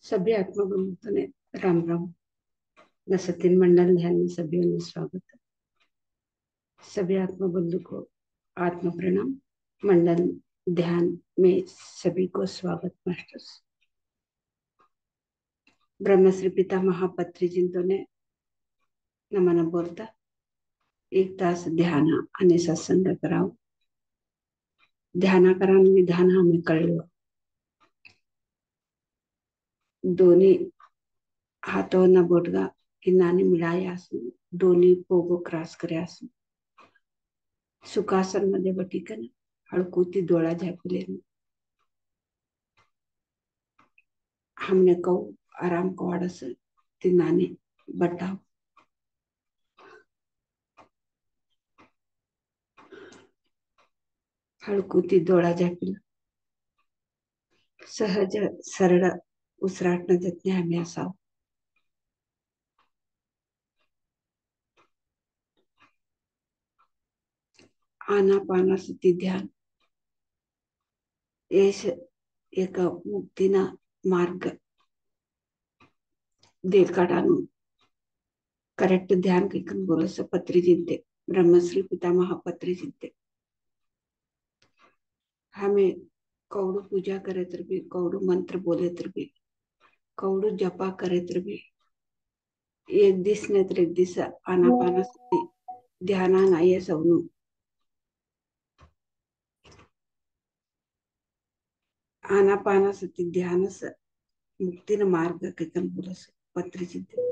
सभी आत्मबंधुओं ने राम राम। न सतीन मंडल ध्यान में सभी ने स्वागत है। सभी आत्मबंधु को आत्म प्रणाम। मंडल ध्यान में सभी को स्वागत मास्टर्स। ब्रह्मश्री पिता महापत्री जिंतोने नमन बोलता एक तास ध्यान आणि सत्संग करावं. ध्यान करा विधान हमें कळलं. दोन्ही हातों बोटगा किनाने मिळाया असून दोन्ही पोगो क्रॉस करे असून सुखासन मध्ये बटिकन हळकुती डोळा झाकले. हमने कहो आराम को आड़स तिनाने बटाव. हळकुती डोळा झाकला. सहज सरळ उसराटणं जतने आम्ही असावं. आनापानासती ध्यान येश एक मुक्तीना मार्ग देखाडानु करेक्ट ध्यान कैकन बोलस पत्री जिंते ब्रह्मश्री पितामह पत्री जिंते. हमें कौड़ू पूजा करे तर भी कौड़ू मंत्र बोले तर भी कौड़ू जपा करे तर भी एक दिस ने तर एक दिस आनापानासती ध्याना नाही सवनु आनापानासती ध्यानस मुक्तीन मार्ग कैकन बोलस पत्री जिंते.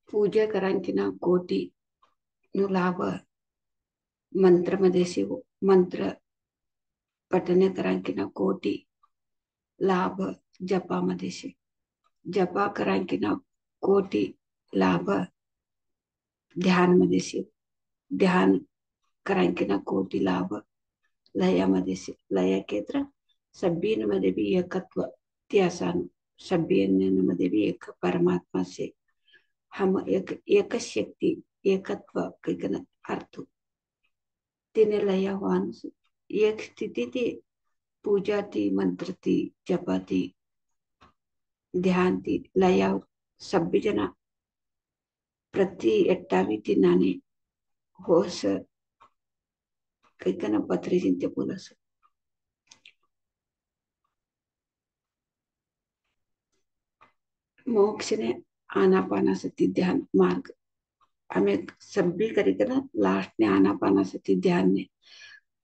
पूजा करांची ना कोटी नु लाभ मंत्र मध्ये शिव मंत्र पठने करांकी ना कोटी लाभ जपा मध्ये शे जपा करांकी ना कोटी लाभ ध्यान मध्ये शे ध्यान करांकी ना कोटी लाभ लया मध्ये शे लया केत्र सभ्यन मध्ये भी एकत्व त्यासान सभ्यन मध्ये भी एक परमात्मा से हम एक शक्ति एकत्व कैकन अर्थ तिने लया वान एक स्थिति थी पूजा थी मंत्र थी जपा थी ध्यान थी लया सभी जना प्रति एट्टावी थी नाने होस कैकन पत्री जिंते बोलस. मोक्ष ने आनापानासती ध्यान मार्ग हमें सभी करिकन लास्ट ने आनापानासती ध्यान ने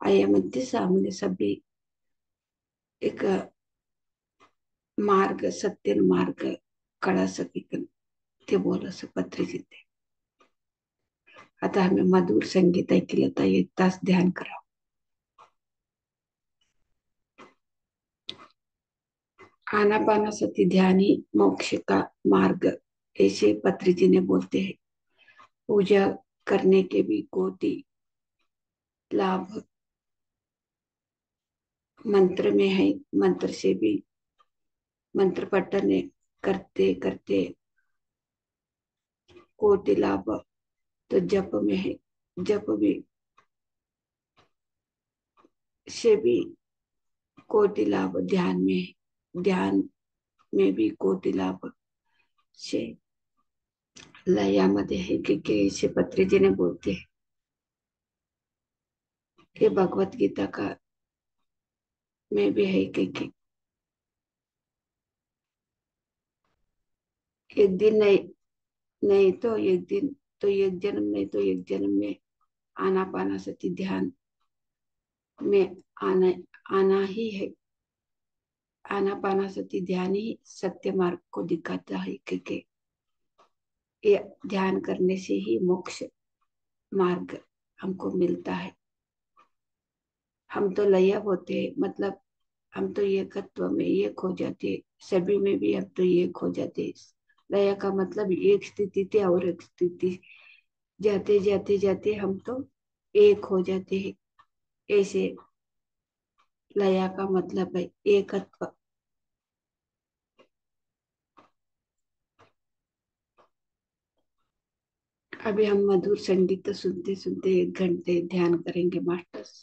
आया मध्य सामने सभी एक मार्ग सत्य मार्ग कळा सकिकन ते बोलस पत्री जिंते. आता हमें मधुर संगीत ऐकलं तर एक तास ध्यान करावं. आनापानासती ध्यान ही मोक्ष का मार्ग ऐसे पत्री जी ने बोलते हैं. पूजा करने के भी कोटि लाभ मंत्र में है. मंत्र से भी मंत्र पठन करते करते कोटि लाभ तो जप में है. जप भी से भी कोटि लाभ ध्यान में है. ध्यान में भी कोटि लाभ से लया मध्ये है कि ऐसे पत्री जी ने बोलते हैं कि भगवत गीता का में भी है कि एक दिन नहीं नहीं तो एक दिन तो एक जन्म नहीं तो एक जन्म में आनापानासती ध्यान में आना आना ही है. आनापानासती ध्यान ही सत्य मार्ग को दिखाता है क्योंकि ये ध्यान करने से ही मोक्ष मार्ग हमको मिलता है. हम तो लय होते मतलब हम तो एकत्व में एक हो जाते सभी में भी हम तो एक हो जाते. लय का मतलब एक स्थिति थी और एक स्थिति जाते जाते जाते हम तो एक हो जाते हैं. ऐसे लया का मतलब है एकत्व. अभी हम मधुर संगीत सुनते सुनते 1 घंटे ध्यान करेंगे masters.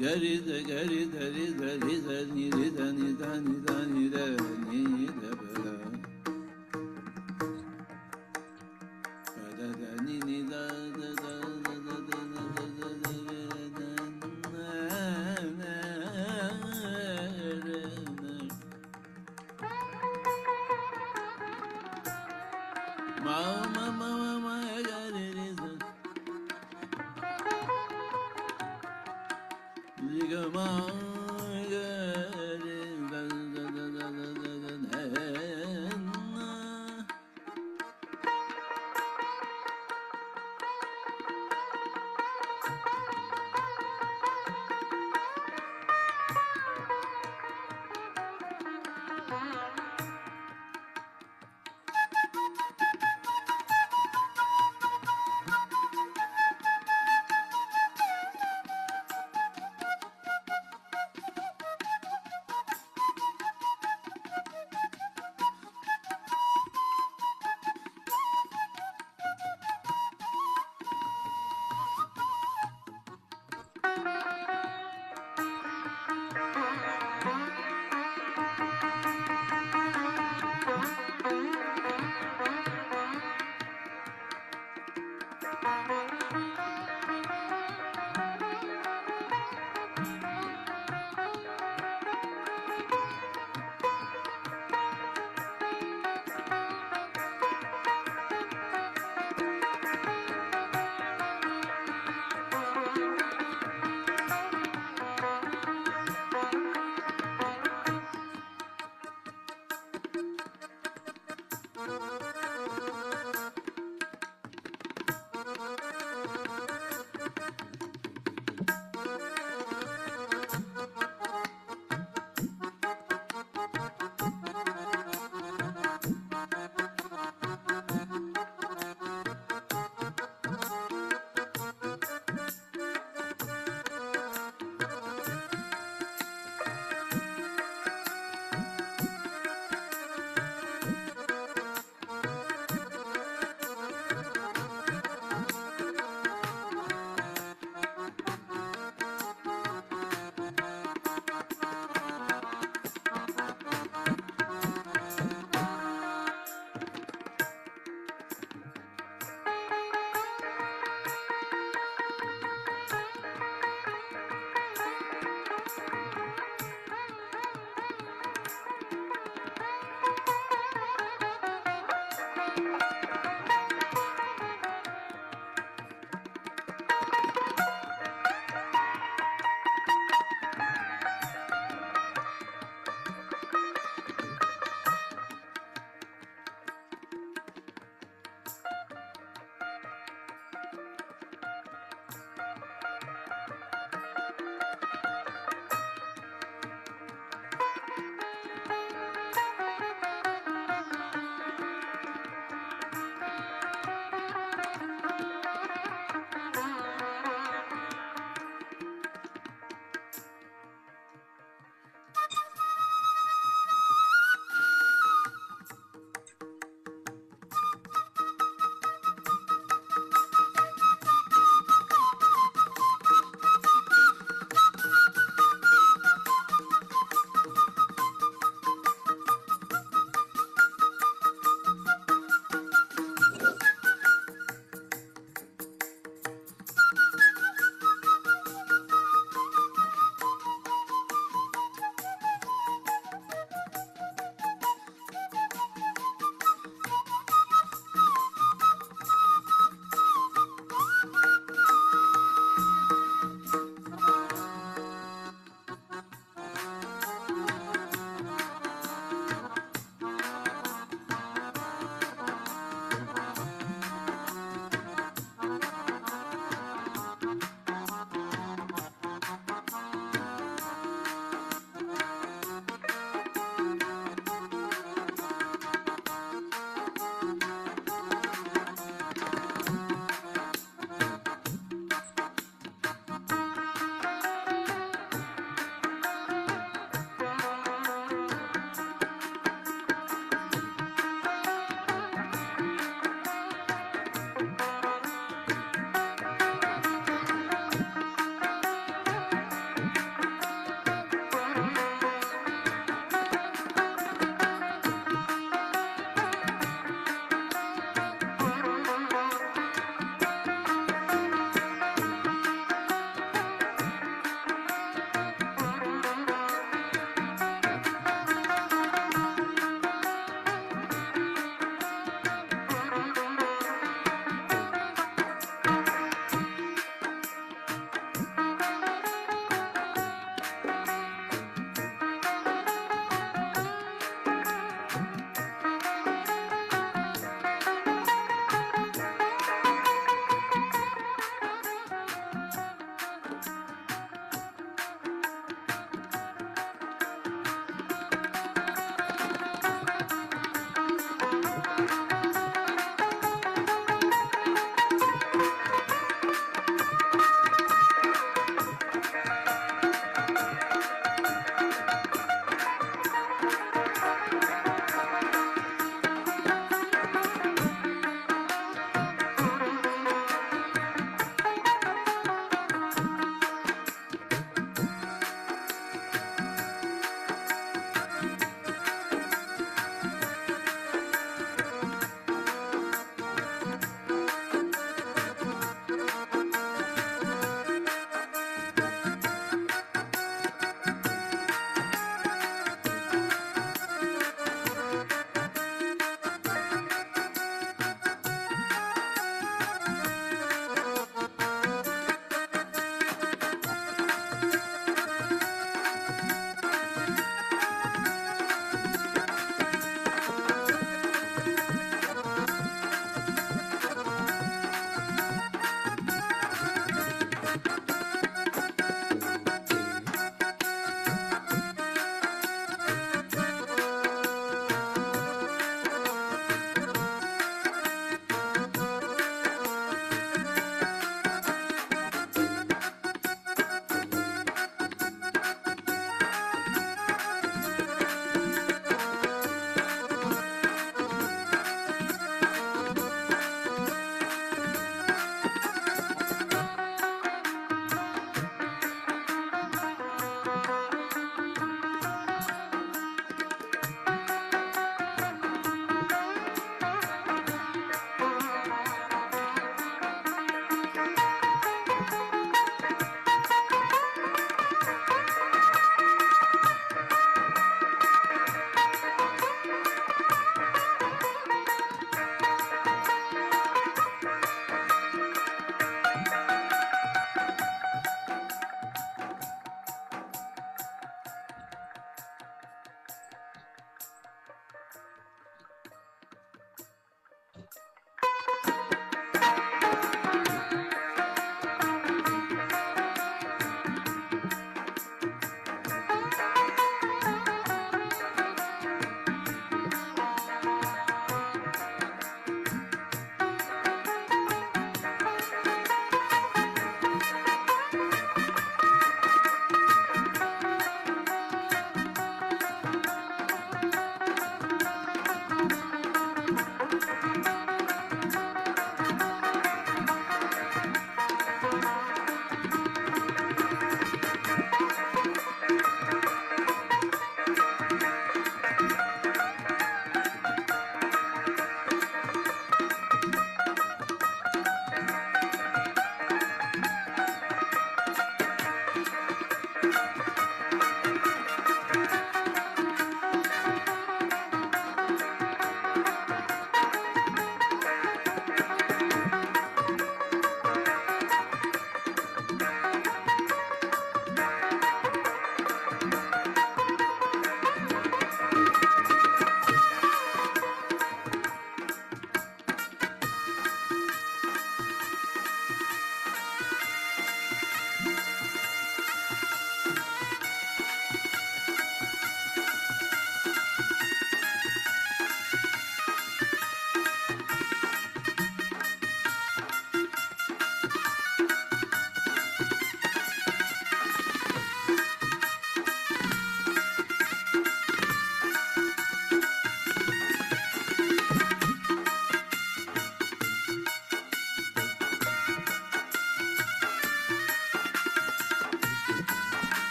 Gari da gari da ri da ri da ni ri da ni da ni da ni da ni da ba da da ni ni da da da da da da da da ma ma ma ma gari ri da Liga ma gari da da da da da da da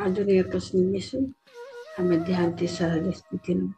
अजून एकच निमिष हमें ध्यान की सहज स्थिति में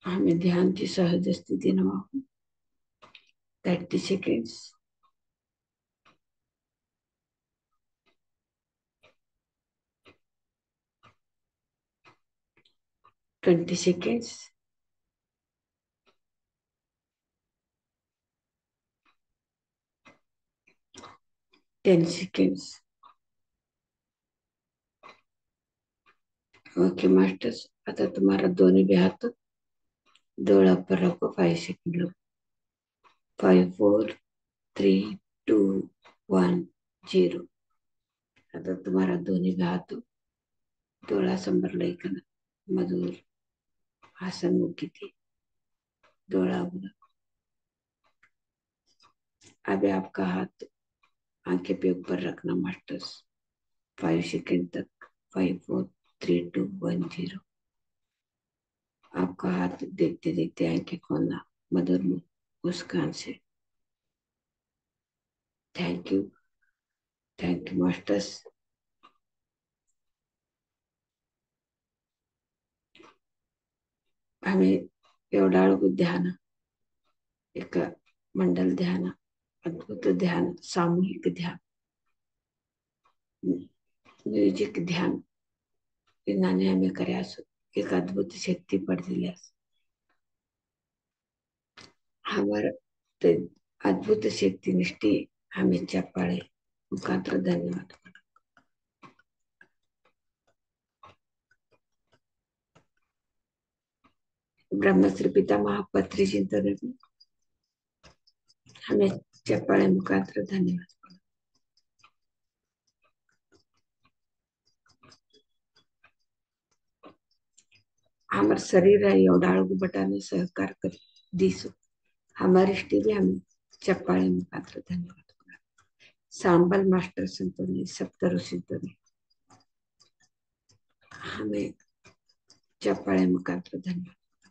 हमें ध्यान की सहज स्थिति में 30 seconds. Twenty seconds. 10 seconds. Okay masters, आता तुम्हारा दोनों भी हाथ डोला पर रखो 5 सेकंड लो 5 4 3 2 1 0. आता तुम्हारा दोन्ही भी हाथ डोला संबर लेकर मधुर आसन मुखी थी डोला बुला. अभी आपका हाथ आंखें पे ऊपर रखना मास्टर्स 5 सेकंड तक 5 4 3 2 1 0. आपका हाथ देखते देखते आंखें खोलना मधुर मुस्कान से. Thank you masters. हमें एवढाळू ध्यान एक मंडल ध्यान अद्भुत ध्यान सामूहिक ध्यान म्युझिक ध्यान इन्हाने हमें करायास एक अद्भुत शक्ति पडलेली हमारा ते अद्भुत शक्ति निष्ठी हमें चप्पाळे मुखांतर धन्यवाद. ब्रह्मश्री पिता महापत्री चिंतन हमें चप्पाळे मुखांतर धन्यवाद. हमार शरीर है एवढाळगु बटाने सहकार कर दिसो हमारी भी हमें चप्पाळे मुखात्र धन्यवाद सांबल मास्टर संतोने सप्तरु सिद्धोने हमें चप्पाळे मुखात्र धन्यवाद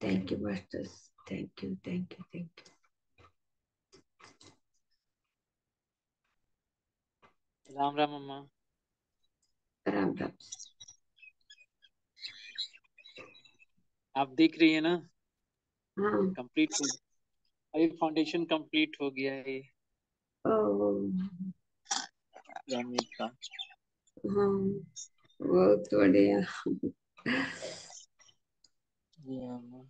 thank you masters thank you thank you thank you. Ram Ram अम्मा। यू राम राम। आप देख रही है ना, हाँ कंप्लीट हो, अभी फाउंडेशन कंप्लीट हो गया है पिरामिड का। हाँ बहुत बढ़िया। ये अम्मा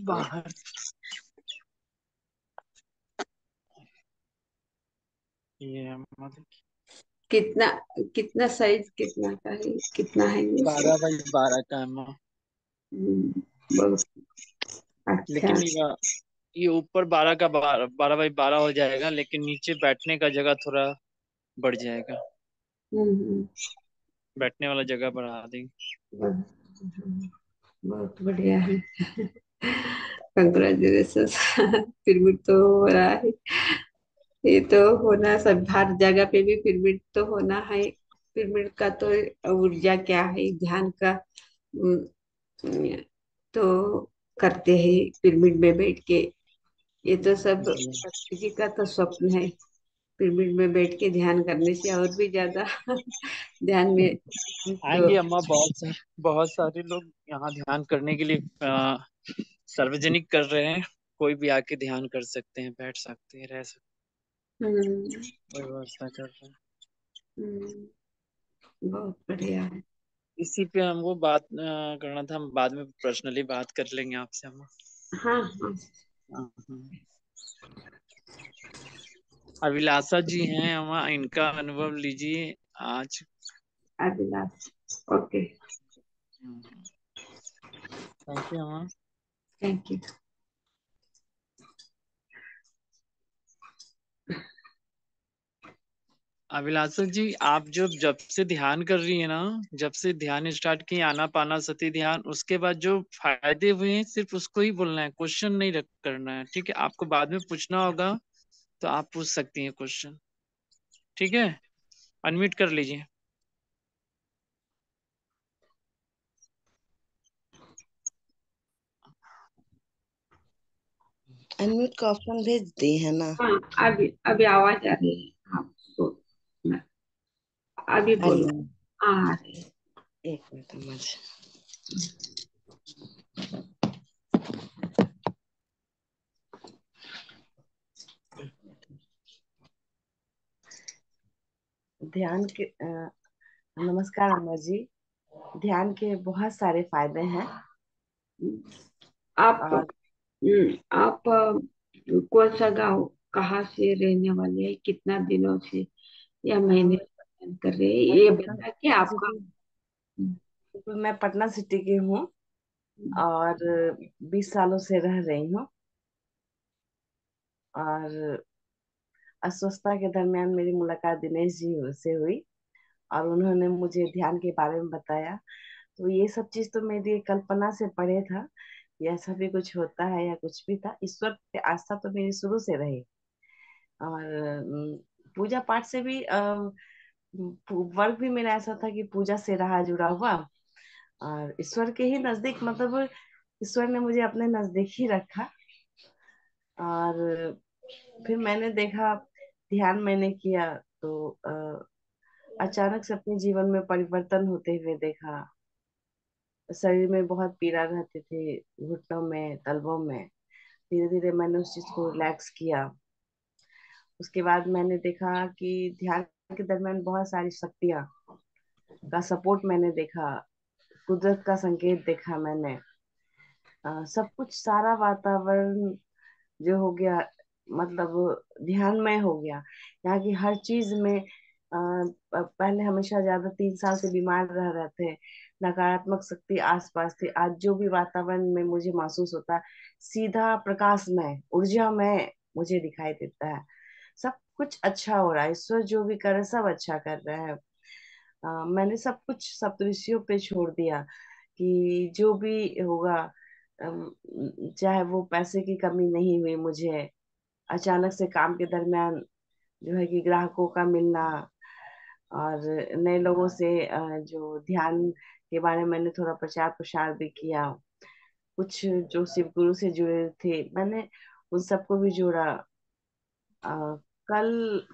बाहर ये अम्मा कितना कितना साइज कितना का है कितना है ये 12 बाई 12 का अम्मा। बहुत अच्छा। लेकिन ये ऊपर 12 बाई 12 हो जाएगा, लेकिन नीचे बैठने का जगह थोड़ा बढ़ जाएगा। हम्म, बैठने वाला जगह बढ़ा देंगे। बहुत बहुत बढ़िया है। कंग्रेचुलेशन। पिरामिड तो हो रहा है ये तो होना सब हर जगह पे भी पिरामिड तो होना है। पिरामिड का तो ऊर्जा क्या है ध्यान का तो करते हैं पिरामिड में बैठ के ये तो सब भक्ति जी का तो स्वप्न है पिरामिड में बैठ के ध्यान करने से और भी ज्यादा ध्यान में तो आएंगे अम्मा, बहुत सारे लोग यहाँ ध्यान करने के लिए सार्वजनिक कर रहे हैं। कोई भी आके ध्यान कर सकते हैं, बैठ सकते हैं, रह सकते हम्म, हैं, व्यवस्था कर रहे हैं। बहुत बढ़िया है। इसी पे हमको बात करना था, हम बाद में पर्सनली बात कर लेंगे आपसे अम्मा। हाँ हाँ हाँ, हाँ। अभिलाषा जी हैं अम्मा, इनका अनुभव लीजिए आज। अभिलाष ओके थैंक यू अम्मा। Thank you. अभिलाषा जी, आप जब से ध्यान कर रही है ना, जब से ध्यान स्टार्ट की आनापाना सती ध्यान, उसके बाद जो फायदे हुए हैं सिर्फ उसको ही बोलना है, क्वेश्चन नहीं रख करना है। ठीक है, आपको बाद में पूछना होगा तो आप पूछ सकती हैं क्वेश्चन। ठीक है, अनम्यूट कर लीजिए। अनम्यूट का ऑप्शन भेज दी है ना। हाँ अभी अभी आवाज आ रही है आपको अभी बोलो हेलो, आ रही है। एक मिनट मुझे ध्यान के नमस्कार अम्मा जी। ध्यान के बहुत सारे फायदे हैं। आप और आप कौन सा गांव कहाँ से रहने वाले हैं कितना दिनों से या महीने हम से पसंद कर रहे हैं मैं ये पटना बता के आपका सिटी मैं पटना सिटी की हूँ और 20 सालों से रह रही हूँ। और अस्वस्थता के दरमियान मेरी मुलाकात दिनेश जी से हुई और उन्होंने मुझे ध्यान के बारे में बताया। तो ये सब चीज तो मेरी कल्पना से परे था कि ऐसा भी कुछ होता है या कुछ भी था। ईश्वर पे आस्था तो मेरी शुरू से रही। और पूजा पाठ से भी वर्क भी मेरा ऐसा था कि पूजा से रहा जुड़ा हुआ। और ईश्वर के ही नजदीक, मतलब ईश्वर ने मुझे अपने नजदीक ही रखा। और फिर मैंने देखा, ध्यान मैंने किया तो अचानक से अपने जीवन में परिवर्तन होते हुए देखा। शरीर में बहुत पीड़ा रहती थी, घुटनों में, तलवों में। धीरे धीरे मैंने उस चीज को रिलैक्स किया। उसके बाद मैंने देखा कि ध्यान के दरमियान बहुत सारी शक्तियां का सपोर्ट मैंने देखा, कुदरत का संकेत देखा मैंने। सब कुछ, सारा वातावरण जो हो गया, मतलब ध्यानमय हो गया। यहाँ की हर चीज में पहले हमेशा ज्यादा 3 साल से बीमार रह रहे थे, नकारात्मक शक्ति आसपास थी। आज जो भी वातावरण में मुझे महसूस होता है, सीधा प्रकाशमय, ऊर्जामय मुझे दिखाई देता है। सब कुछ अच्छा हो रहा है, ईश्वर जो भी कर रहे सब अच्छा कर रहे हैं। मैंने सब कुछ सप्तऋषियों पे छोड़ दिया कि जो भी होगा, अम, चाहे वो पैसे की कमी नहीं हुई मुझे। अचानक से काम के दरमियान जो है कि ग्राहकों का मिलना और नए लोगों से जो ध्यान के बारे में मैंने थोड़ा प्रचार प्रसार भी किया। कुछ जो शिव गुरु से जुड़े थे मैंने उन सबको भी जोड़ा। अ, कल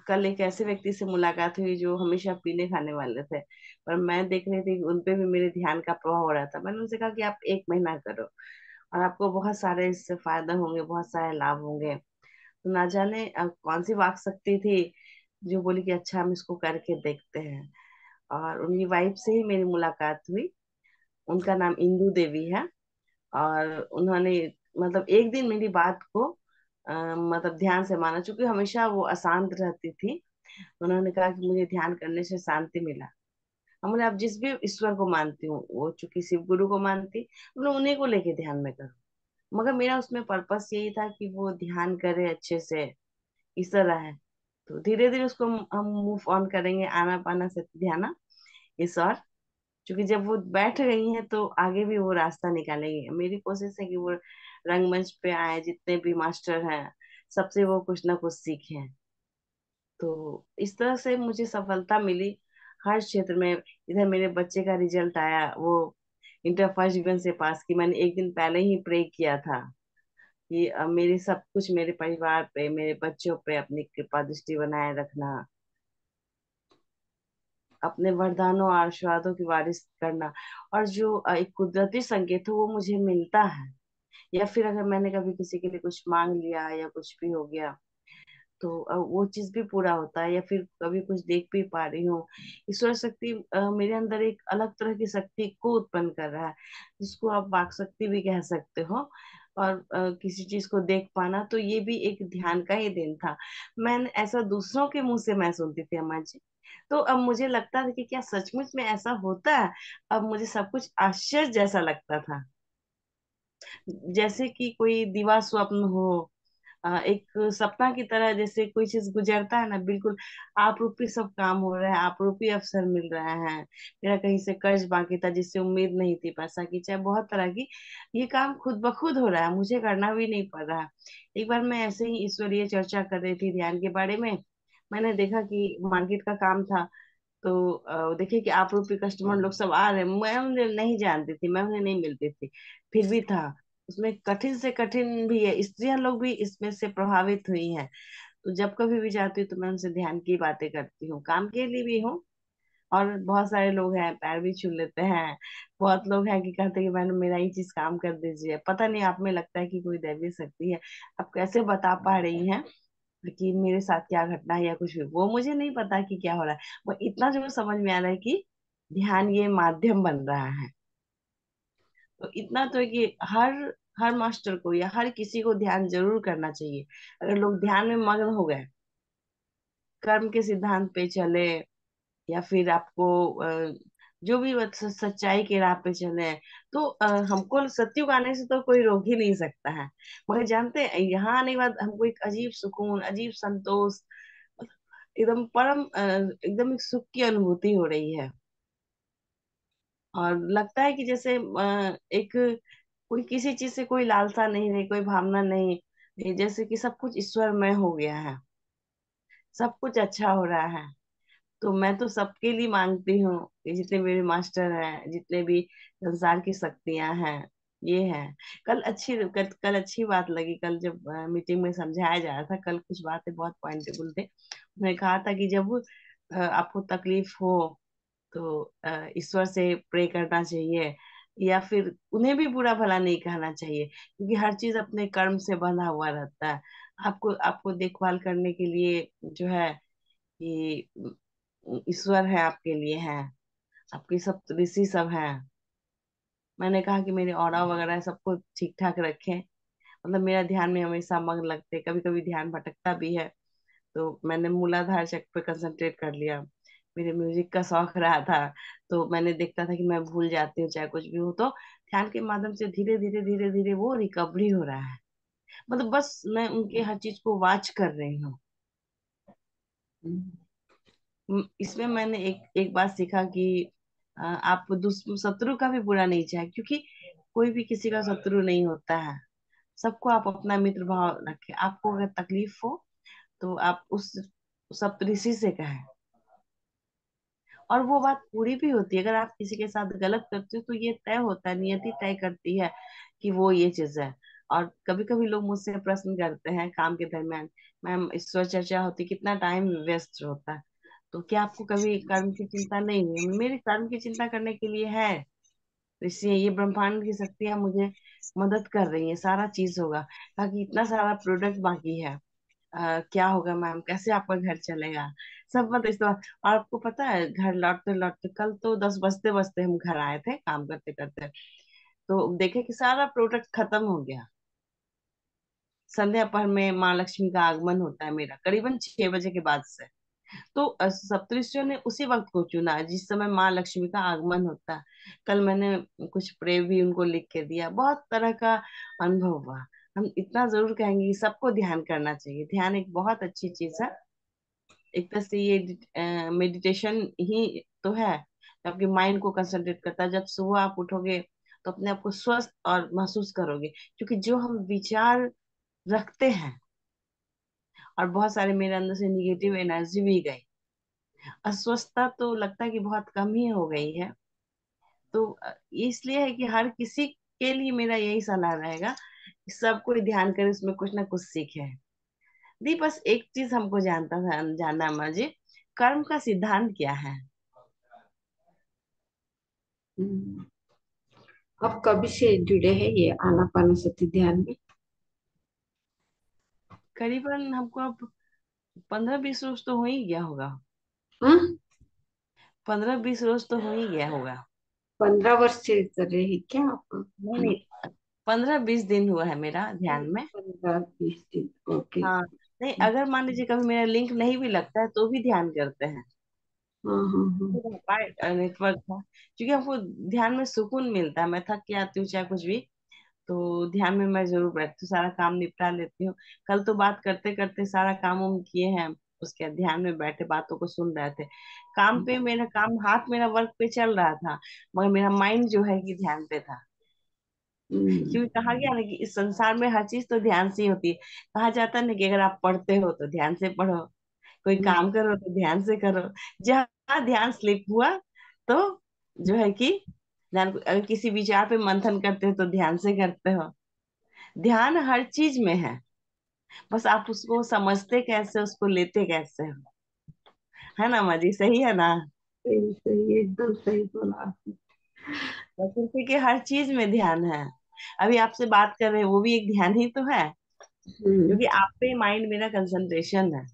कल एक ऐसे व्यक्ति से मुलाकात हुई जो हमेशा पीने खाने वाले थे, पर मैं देख रही थी कि उनपे भी मेरे ध्यान का प्रभाव हो रहा था। मैंने उनसे कहा कि आप 1 महीना करो और आपको बहुत सारे इससे फायदा होंगे, बहुत सारे लाभ होंगे। तो ना जाने कौन सी वाक शक्ति थी जो बोली कि अच्छा हम इसको करके देखते हैं। और उनकी वाइफ से ही मेरी मुलाकात हुई। उनका नाम इंदू देवी है। और उन्होंने मतलब एक दिन मेरी बात को मतलब ध्यान से माना, चूंकि हमेशा वो अशांत रहती थी। उन्होंने कहा कि मुझे ध्यान करने से शांति मिला। हम बोले आप जिस भी ईश्वर को मानती हूँ, वो चूंकि शिव गुरु को मानती, बोले उन्हीं को लेके ध्यान में करो। मगर मेरा उसमें पर्पस यही था कि वो ध्यान करे अच्छे से, इस तरह है। तो धीरे धीरे उसको हम मूव ऑन करेंगे, आना पाना से ध्यान, इस और क्योंकि जब वो बैठ गई हैं तो आगे भी वो रास्ता निकालेंगे। मेरी कोशिश है कि वो रंगमंच पे आए, जितने भी मास्टर हैं सबसे वो कुछ ना कुछ सीखें। तो इस तरह से मुझे सफलता मिली हर क्षेत्र में। इधर मेरे बच्चे का रिजल्ट आया, वो इंटर फर्स्ट डिवीजन से पास की। मैंने एक दिन पहले ही प्रे किया था कि मेरी सब कुछ मेरे परिवार पे, मेरे बच्चों पे अपनी कृपा दृष्टि बनाए रखना, अपने वरदानों और आशीर्वादों की बारिश करना। और जो एक कुदरती संकेत हो वो मुझे मिलता है, या फिर अगर मैंने कभी किसी के लिए कुछ मांग लिया या कुछ भी हो गया तो वो चीज भी पूरा होता है। या फिर कभी कुछ देख भी पा रही हूँ, ईश्वर शक्ति मेरे अंदर एक अलग तरह की शक्ति को उत्पन्न कर रहा है, जिसको आप वाक शक्ति भी कह सकते हो। और किसी चीज को देख पाना तो ये भी एक ध्यान का ही देन था। मैंने ऐसा दूसरों के मुंह से मैं सुनती थी अम्मा जी, तो अब मुझे लगता था कि क्या सचमुच में ऐसा होता है। अब मुझे सब कुछ आश्चर्य जैसा लगता था, जैसे कि कोई दिवा स्वप्न हो, एक सपना की तरह। जैसे कोई चीज गुजरता है ना, बिल्कुल आप रूपी सब काम हो रहा है, आप रूपी अवसर मिल रहा है। मेरा कहीं से कर्ज बाकी था जिससे उम्मीद नहीं थी पैसा की, चाहे बहुत तरह की, ये काम खुद ब खुद हो रहा है, मुझे करना भी नहीं पड़ रहा। एक बार मैं ऐसे ही ईश्वरीय चर्चा कर रही थी ध्यान के बारे में। मैंने देखा कि मार्केट का काम था, तो देखिए कि आप रूपी कस्टमर लोग सब आ रहे हैं। मैं उन्हें नहीं जानती थी, मैं उन्हें नहीं मिलती थी, फिर भी था। उसमें कठिन से कठिन भी है, स्त्रियां लोग भी इसमें से प्रभावित हुई हैं। तो जब कभी भी जाती हूँ तो मैं उनसे ध्यान की बातें करती हूँ, काम के लिए भी हूँ। और बहुत सारे लोग हैं पैर भी छू लेते हैं। बहुत लोग हैं कि कहते हैं कि मैंने मेरा ये चीज काम कर दीजिए। पता नहीं आप में लगता है कि कोई दैवीय शक्ति है। आप कैसे बता पा रही हैं कि मेरे साथ क्या घटना है या कुछ भी, वो मुझे नहीं पता कि क्या हो रहा है। वो इतना जरूर समझ में आ रहा है कि ध्यान ये माध्यम बन रहा है। तो इतना तो है कि हर हर मास्टर को या हर किसी को ध्यान जरूर करना चाहिए। अगर लोग ध्यान में मग्न हो गए, कर्म के सिद्धांत पे चले, या फिर आपको जो भी सच्चाई के राह पे चले, तो हमको सत्युग आने से तो कोई रोक ही नहीं सकता है। मगर जानते हैं यहाँ आने के बाद हमको एक अजीब सुकून, अजीब संतोष, एकदम परम एकदम एक सुख की अनुभूति हो रही है। और लगता है कि जैसे एक कोई किसी चीज से कोई लालसा नहीं रही, कोई भावना नहीं। ये जैसे कि सब कुछ ईश्वरमय हो गया है, सब कुछ अच्छा हो रहा है। तो मैं तो सबके लिए मांगती हूँ कि जितने मेरे मास्टर हैं, जितने भी संसार की शक्तियां हैं, ये है। कल अच्छी बात लगी। कल जब मीटिंग में समझाया जा रहा था, कल कुछ बातें बहुत पॉइंटेबल थे। उन्होंने कहा था कि जब आपको तकलीफ हो तो ईश्वर से प्रे करना चाहिए, या फिर उन्हें भी बुरा भला नहीं कहना चाहिए, क्योंकि हर चीज अपने कर्म से बंधा हुआ रहता है। आपको आपको देखभाल करने के लिए जो है कि ईश्वर है, आपके लिए है, आपके सब ऋषि सब हैं। मैंने कहा कि मेरे ऑरा वगैरह सबको ठीक ठाक रखें। मतलब मेरा ध्यान में हमेशा मग्न लगते, कभी कभी ध्यान भटकता भी है। तो मैंने मूलाधार चक्र पे कंसंट्रेट कर लिया। मेरे म्यूजिक का शौक रहा था, तो मैंने देखता था कि मैं भूल जाती हूँ चाहे कुछ भी हो। तो ध्यान के माध्यम से धीरे धीरे धीरे धीरे वो रिकवरी हो रहा है। मतलब बस मैं उनके हर चीज को वॉच कर रही हूँ। इसमें मैंने एक एक बात सीखा कि आप शत्रु का भी बुरा नहीं चाहे, क्योंकि कोई भी किसी का शत्रु नहीं होता है। सबको आप अपना मित्र भाव रखें। आपको अगर तकलीफ हो तो आप उस सप्तऋषि से कहें, और वो बात पूरी भी होती है। अगर आप किसी के साथ गलत करते हो तो ये तय होता है, नियति तय करती है कि वो ये चीज है। और कभी कभी लोग मुझसे प्रश्न करते हैं काम के दरमियान, मैम ईश्वर चर्चा होती कितना टाइम वेस्ट होता है, तो क्या आपको कभी कर्म की चिंता नहीं है? मेरे कर्म की चिंता करने के लिए है। इसलिए ये ब्रह्मांड की शक्तियां मुझे मदद कर रही है, सारा चीज होगा। ताकि इतना सारा प्रोडक्ट बाकी है, क्या होगा मैम, कैसे आपका घर चलेगा, सब मत इस तरह। और आपको पता है, घर लौटते लौटते कल तो 10 बजते बजते हम घर आए थे काम करते करते, तो देखे कि सारा प्रोडक्ट खत्म हो गया। संध्या पर में माँ लक्ष्मी का आगमन होता है मेरा करीबन 6 बजे के बाद से। तो सप्तऋषियों ने उसी वक्त को चुना जिस समय माँ लक्ष्मी का आगमन होता है। कल मैंने कुछ प्रे भी उनको लिख के दिया, बहुत तरह का अनुभव हुआ। हम इतना जरूर कहेंगे कि सबको ध्यान करना चाहिए। ध्यान एक बहुत अच्छी चीज है। एक तरह से ये मेडिटेशन ही तो है, तो आपके माइंड को कंसंट्रेट करता है। जब सुबह आप उठोगे तो अपने आप को स्वस्थ और महसूस करोगे, क्योंकि जो हम विचार रखते हैं, और बहुत सारे मेरे अंदर से निगेटिव एनर्जी भी गई, अस्वस्थता तो लगता है कि बहुत कम ही हो गई है। तो इसलिए है कि हर किसी के लिए मेरा यही सलाह रहेगा कि सब कोई ध्यान करे, उसमें कुछ ना कुछ सीखे। दी बस एक चीज हमको जानना है जी, कर्म का सिद्धांत क्या है? हम्म, अब कब से जुड़े हैं ये आनापानसति ध्यान में? करीबन हमको अब 15-20 रोज तो हो ही गया होगा। हाँ, 15-20 रोज तो हो ही गया होगा। 15 वर्ष से कर रहे हैं क्या आप? नहीं नहीं, 15-20 दिन हुआ है मेरा ध्यान में। 15-20 दिन, ओके। हाँ, नहीं अगर मान लीजिए कभी मेरा लिंक नहीं भी लगता है तो भी ध्यान करते हैं। हाँ हाँ हाँ। नेटवर्क था, क्योंकि हमको ध्यान में सुकून मिलता है। मैं थक के आती हूँ चाहे कुछ भी, तो ध्यान में मैं जरूर बैठती हूँ, सारा काम निपटा लेती हूँ। कल तो बात करते करते सारा काम हम किए हैं, उसके बाद ध्यान में बैठे बातों को सुन रहे थे। काम पे मेरा काम, हाथ मेरा वर्क पे चल रहा था, मगर मेरा माइंड जो है कि ध्यान पे था। हम्म, क्योंकि कहा गया ना कि इस संसार में हर चीज तो ध्यान से ही होती है। कहा जाता है ना कि अगर आप पढ़ते हो तो ध्यान से पढ़ो, कोई हम्म, काम करो तो ध्यान से करो। जहाँ ध्यान स्लिप हुआ तो जो है कि ध्यान, अगर किसी विचार पे मंथन करते हो तो ध्यान से करते हो। ध्यान हर चीज में है, बस आप उसको समझते कैसे, उसको लेते कैसे हो। है ना माँ जी, सही है ना? सही सही, एकदम सही बोला आपने। प्रकृति के हर चीज में ध्यान है। अभी आपसे बात कर रहे हैं वो भी एक ध्यान ही तो है, हम्म, क्योंकि आप पे माइंड मेरा कंसंट्रेशन है।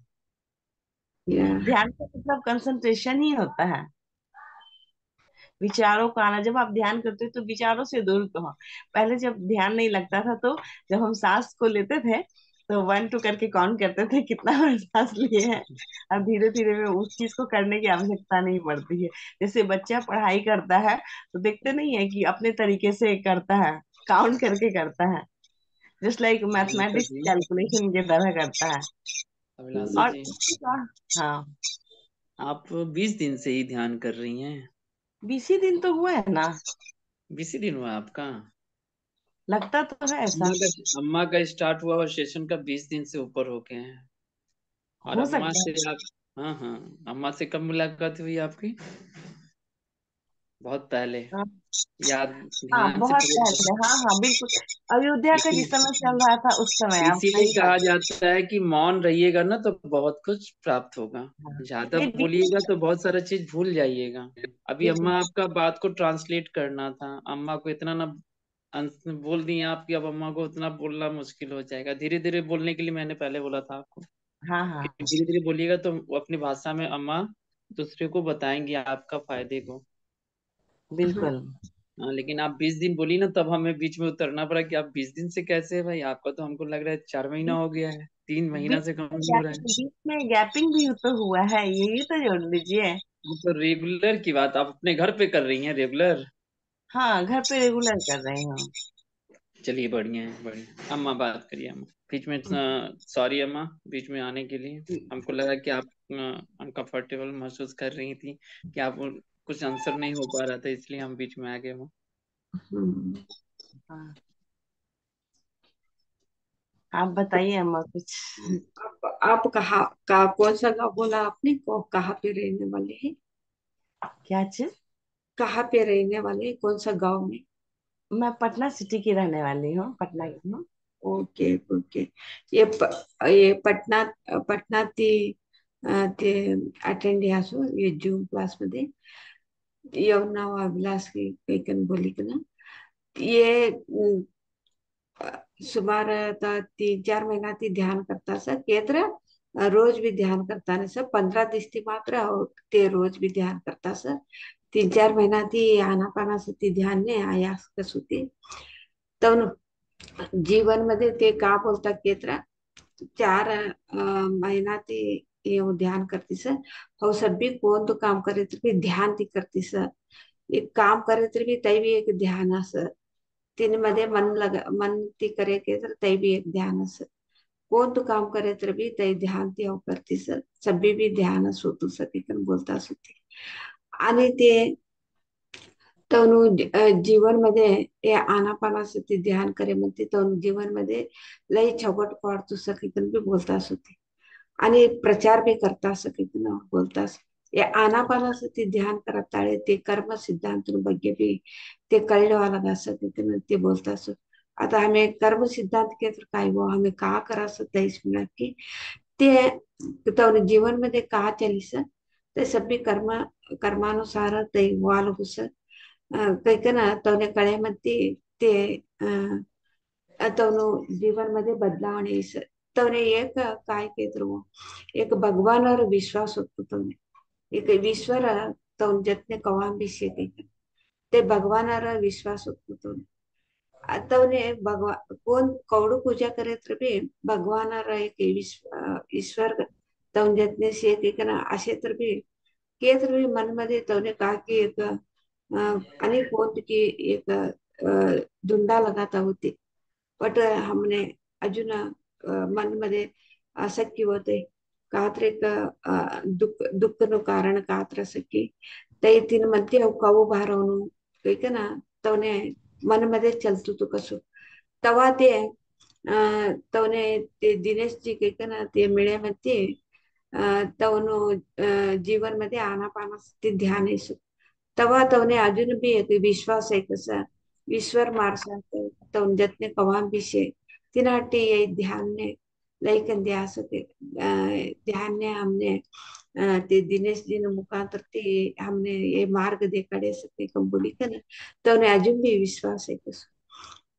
या ध्यान का मतलब कंसंट्रेशन ही होता है, विचारों का आना। जब आप ध्यान करते हो तो विचारों से दूर तो हो। पहले जब ध्यान नहीं लगता था तो जब हम सांस को लेते थे तो 1 2 करके काउंट करते थे कितना बार सांस लिए हैं। अब धीरे धीरे में उस चीज को करने की आवश्यकता नहीं पड़ती है। जैसे बच्चा पढ़ाई करता है तो देखते नहीं है कि अपने तरीके से करता है, काउंट करके करता है, जस्ट लाइक अभिलाषा मैथमेटिक्स जी, कैलकुलेशन की तरह करता है। अभिलाषा और जी, इसी का, हाँ, आप 20 दिन से ही ध्यान कर रही हैं? 20 ही दिन तो हुआ है ना। 20 ही दिन हुआ आपका? लगता तो है ऐसा। अम्मा का स्टार्ट हुआ और सेशन का 20 दिन से ऊपर हो गए हैं। और हो अम्मा सकता से आप, हाँ हाँ, अम्मा से कब मुलाकात हुई आपकी? बहुत पहले, है। याद, हाँ ध्यान से बहुत पहले। पहले, हाँ हाँ बिल्कुल। अयोध्या का जिस समय चल रहा था उस समय, आप इसीलिए सही बात। कहा जाता है कि मौन रहिएगा ना तो बहुत कुछ प्राप्त होगा। हाँ ज्यादा नहीं बोलिएगा तो बहुत सारा चीज भूल जाइएगा। अभी बिल्कुल। अम्मा आपका बात को ट्रांसलेट करना था, अम्मा को इतना ना अंत में बोल दिए आप कि अब अम्मा को उतना बोलना मुश्किल हो जाएगा। धीरे धीरे बोलने के लिए मैंने पहले बोला था आपको हाँ कि हाँ धीरे धीरे बोलिएगा तो वो अपनी भाषा में अम्मा दूसरे को बताएंगे आपका फायदे को। हाँ, बिल्कुल। हाँ, लेकिन आप 20 दिन बोली ना तब हमें बीच में उतरना पड़ा कि आप 20 दिन से कैसे है भाई, आपका तो हमको लग रहा है 4 महीना हो गया है, 3 महीना बीच से कम नहीं हो रहा है। बीच में गैपिंग भी तो हुआ है, ये भी तो जोड़ लीजिए। वो तो रेगुलर की बात आप अपने घर पे कर रही हैं रेगुलर। हाँ घर पे रेगुलर कर रही हूँ। चलिए बढ़िया है, बढ़िया। अम्मा बात करिए, अम्मा बीच में, सॉरी अम्मा बीच में आने के लिए। हमको लगा कि आप अनकंफर्टेबल महसूस कर रही थी कि आप कुछ आंसर नहीं हो पा रहा था, इसलिए हम बीच में आ गए वो। हाँ, आप बताइए अम्मा कुछ। आप कौन सा गाँव बोला आपने, कहाँ पे रहने वाले हैं? क्या चीज? कहाँ पे रहने वाले हैं, कौन सा गाँव में? मैं पटना सिटी की रहने वाली हूँ, पटना की हूँ। Okay okay. ये पटना पटना ते अटेंड यासो ये जून क्लास मध्ये येऊन नाव अभिलाष की कैकन बोली का ना ये सुमार आता 3-4 महिना ती ध्यान करता सर केत्र रोज भी ध्यान करता नाही सर 15 दिवस ती मात्र ते रोज भी ध्यान करता सर 3-4 महिना ती आनापानासती ध्यान ने आयास कस होती तर जीवन मध्ये ते का बोलतात केत्र 4 महिना ते ये ध्यान करती सर और सब भी कौन तो काम करे तो भी ध्यान ती करती सर एक काम करे तर भी तै भी एक ध्यान असं तिने मन ती करे के तर तै भी एक ध्यान असं कोण तो काम करे तर भी तै ध्यान ती करती सर सभी भी ध्यान होतो सगळीकडे बोलता होते आणि ते तनु जीवन मध्ये हे आनापानासाठी ध्यान करे म्हणते तनु जीवन मध्ये लई छगट पाडतो सगळीकडे भी बोलता होते आणि प्रचार भी करता सगळीकडे बोलता ये आनापानासाठी ध्यान करताळे ते कर्म सिद्धांत ಬಗ್ಗೆ भी ते कळले वाला सगळीकडे ते बोलता सो आता हमें कर्म सिद्धांत के तर काय वो हमें का करा सकता इसमें की ते तो जीवन मध्ये का चलिस ते सभी कर्मानुसार ते वालगुस कैकन तवने कळेमध्ये ते तवनु जीवन मध्ये बदलावणे येस तवने एक काय केत्र एक भगवान विश्वास होतो तवने एक ईश्वर तवन जतने कवाम भी से ते भगवान विश्वास होतो तवने तवने भगवान कोण कौड़ पूजा करे तर भी भगवान एक ईश्वर तवन जतने से एक ना असे तर भी के तर भी मन मध्ये तवने का की एक अनेक होत की एक धुंडा लगाता होते बट हमने अजून मन मध्ये असक्की होते कात्र एक दुःख नो कारण कात्र सकी तै तीन मध्ये कವು ಭಾರವನು कैकना तवने मन मध्ये चलतो तो कसो तवा ते तवने ते दिनेश जी कैकना ते मिळेमध्ये तवनु जीवन मध्ये आनापानासती ध्यान येसो तवा तवने अजून भी एक विश्वास आहे कसा ईश्वर मारसा तवन जतने कवाम भी से तिनाटी ये ध्यान ने लैकन ध्यास के ध्यान ने हमने ते दिनेश जी ने मुखांतर ते हमने ये मार्ग देखाडे सके कंबोली का तवने अजून भी विश्वास आहे कसो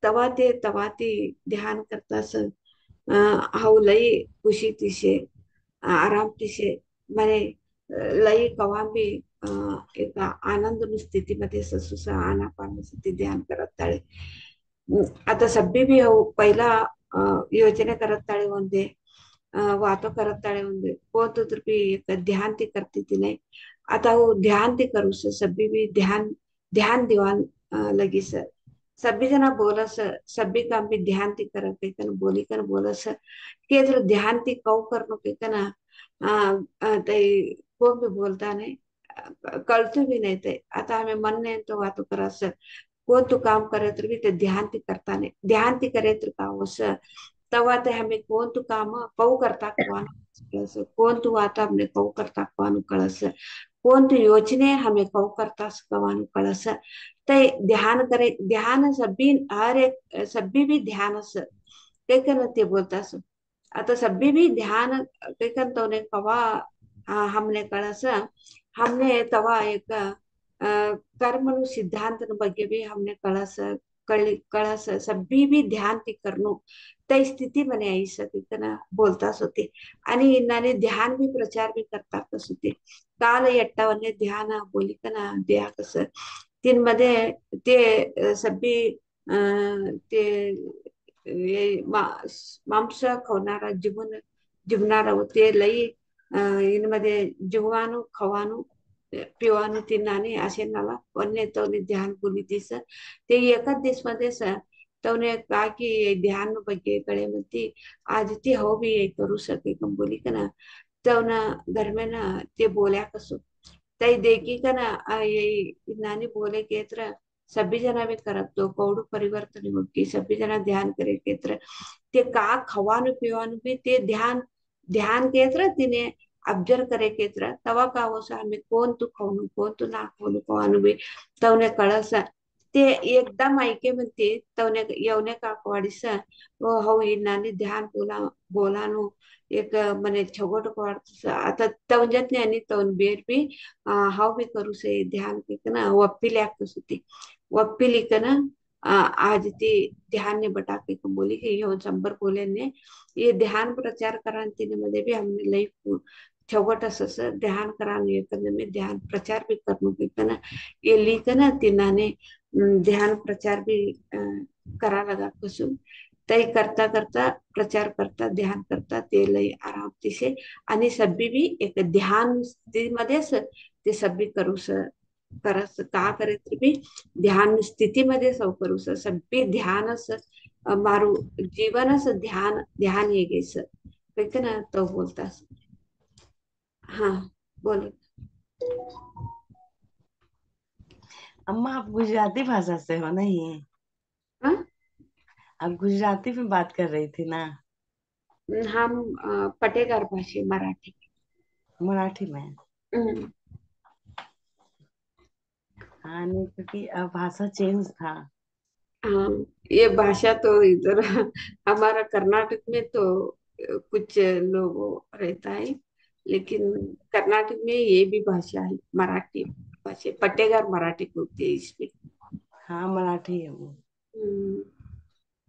तवा ते ध्यान करता स हाउ लई खुशी तिसे आराम तिसे माने लई कवा भी एक आनंद स्थितीमध्ये ससुस आनापानासाठी ध्यान करत ताळे आता सभ्य भी हो पहिला योजने करत ताळे ಒಂದೇ वातो करत ताळे ಒಂದೇ कोण तर भी एक ध्यान ती करती ती नाही आता वो ध्यान ती करू सभी भी ध्यान ध्यान दीवान लगी सर सभी जना बोलस सभी काम भी ध्यान ती कर के कन बोली कर बोलस के तर ध्यान ती कौ करनो के कना ते कोण भी बोलता नाही कळतो भी नाही ते आता हमें मन नाही तो वातो करास कोण तो काम करे तर भी ते ध्यान ती करता नाही ध्यान ती करे तर का वस तवा ते हमें कोण तो काम कौ करता कवान कळस कोण तो आता हमने कौ करता कवान कळस कोण तो योजने हमें कौ करता कवान कळस ते ध्यान करे ध्यान सभी हर एक सभी भी ध्यान ते कन ते बोलता आता सभी भी ध्यान ते कन तो ने कवा हमने कळस हमने तवा एक कर्म सिद्धांत ಬಗ್ಗೆ भी हमने कळस सभी भी ध्यान ती करनो त्या स्थिती मने आई सके ना बोलताच होते आणि नाने ध्यान भी प्रचार भी करतातच होते काल यट्टावने ध्यान बोली का ना द्या कसं तीन मध्ये ते सभी ते मांस खावणारा जीवनारा ते लई इनमध्ये जीवाणू खवाणू पिवाणू तिनाने असे नाला वन्य तवने ध्यान बोली दिस ते एकाच दिवस मध्ये तवने का की ध्यान ಬಗ್ಗೆ ಕಳೆ ಮತ್ತೆ आज ती हो भी करू सके कम बोली का ना तव ना घर में ना ते बोल्या कसो तई देखी का ना ये नानी बोले केत्र सभी जना भी करत तो कौडू परिवर्तन होगी सभी जना ध्यान करे केत्र ते का खवानु पिवानु भी ते ध्यान ध्यान केत्र तिने ऑब्जर्व करे केत्र तवा का हो सा हमें कोण तू ना खाऊन खवानु भी तवने कळस ते एकदम ऐके म्हणते तवने येवने का वाडिस हो नानी ध्यान बोलानु एक मने छगोट को आता तवजत ने आणि तवन बेर भी हाव भी करू से ध्यान के ना वप्पी ल्याक सुती वप्पी लिखना आज ते ध्यान ने बटा के बोली कि यो शंभर बोले ने ये ध्यान प्रचार क्रांती मध्ये भी हमने लई छोगट असं ध्यान करान ये करने में ध्यान प्रचार भी करने की ना ये लिखना तिनाने ध्यान प्रचार भी करा लगा कुसुम तई करता करता प्रचार करता ध्यान करता ते लई आराम तिसे आणि सब्बी भी एक ध्यान स्थितीमध्येच ते सब्बी करूस करस का करे ते भी ध्यान स्थितीमध्ये सौ करूस सब्बी ध्यानच मारू जीवनच ध्यान ध्यान ये गेस ना तो बोलतास हाँ बोलो अम्मा आप गुजराती भाषा से हो नहीं? हाँ आप गुजराती में बात कर रही थी ना? हम पटेकर भाषे मराठी मराठी में? हम्म, हाँ नहीं, क्योंकि भाषा चेंज था। हाँ ये भाषा तो इधर हमारा कर्नाटक में तो कुछ लोग रहता है लेकिन कर्नाटक में ये भी भाषा है मराठी भाषा पटेगर मराठी बोलते हैं इसमें हाँ मराठी है वो। हम्म,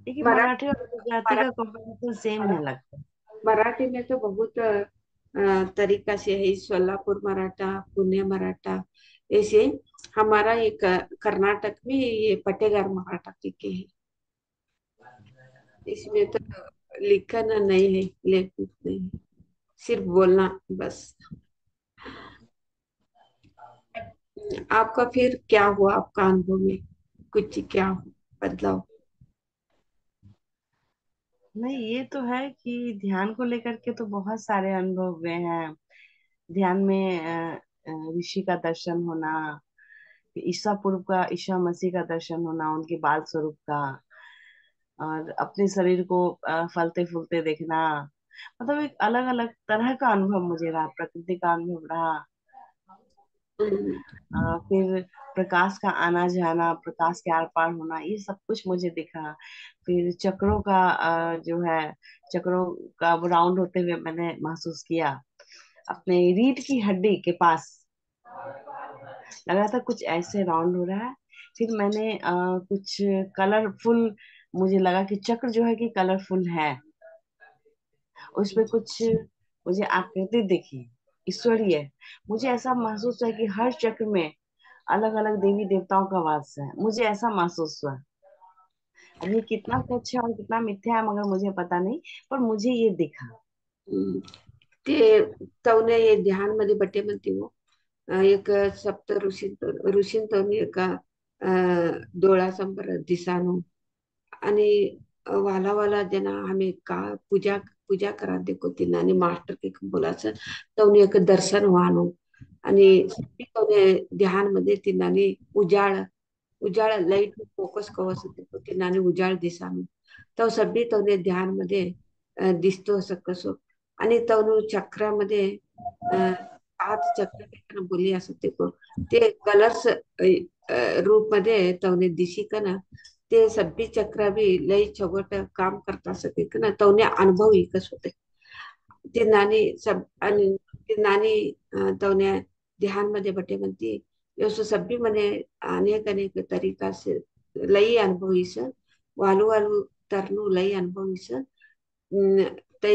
लेकिन मराठी मराठी और गुजराती का मरा- कॉम्बिनेशन सेम है लगता है। मराठी में तो बहुत तरीका से है सोलापुर मराठा पुणे मराठा ऐसे हमारा एक कर्नाटक में ये पटेगर मराठा के है इसमें तो लिखना नहीं है लेखन नहीं है सिर्फ बोलना बस आपका फिर क्या हुआ आपका अनुभव में कुछ क्या हुआ बदलाव नहीं, ये तो है कि ध्यान को लेकर के तो बहुत सारे अनुभव हुए हैं। ध्यान में ऋषि का दर्शन होना, ईसा पूर्व का ईसा मसीह का दर्शन होना, उनके बाल स्वरूप का, और अपने शरीर को फलते फूलते देखना। मतलब एक अलग अलग तरह का अनुभव मुझे रहा, प्रकृति का अनुभव रहा। हम्म, फिर प्रकाश का आना जाना, प्रकाश के आर पार होना, ये सब कुछ मुझे दिखा। फिर चक्रों का जो है, चक्रों का राउंड होते हुए मैंने महसूस किया अपने रीढ़ की हड्डी के पास। लगा था कुछ ऐसे राउंड हो रहा है। फिर मैंने कुछ कलरफुल, मुझे लगा कि चक्र जो है कि कलरफुल है, उसमें कुछ मुझे आकृति दिखी ईश्वरीय। मुझे ऐसा महसूस हुआ कि हर चक्र में अलग अलग देवी देवताओं का वास है, मुझे ऐसा महसूस हुआ। अब ये कितना सच है और कितना मिथ्या है मगर मुझे पता नहीं, पर मुझे ये दिखा। हम्म, ते तवने ये ध्यान मध्ये बटे म्हणते वो एक सप्त ऋषीन तवने एका डोळ्यासमोर दिसानो आणि वाला वाला जना हमें का पूजा पूजा करा देखो तिना आणि मास्टर के बोलाचं तवने एक दर्शन व्हानो आणि सगळी तवने ध्यान मध्ये तिनाने उजाळ उजाळ लाईट फोकस कवच देखो तिनाने उजाळ दिसानो तो सगळी तवने ध्यान मध्ये दिसतो असं कसो आणि तवनु चक्रामध्ये पाच चक्र बोली असं ते कलर्स रूप मध्ये तवने दिशी का ना ते सब्बी चक्र भी लई छोगट काम करता सके ना तवने अनुभव इकस होते ते नानी सब आणि ते नानी तवने ध्यान मध्ये बटे म्हणती योसो सब्बी मने अनेक अनेक तरीका से लई अनुभव इस वालू वालू तरनु लई अनुभव इस ते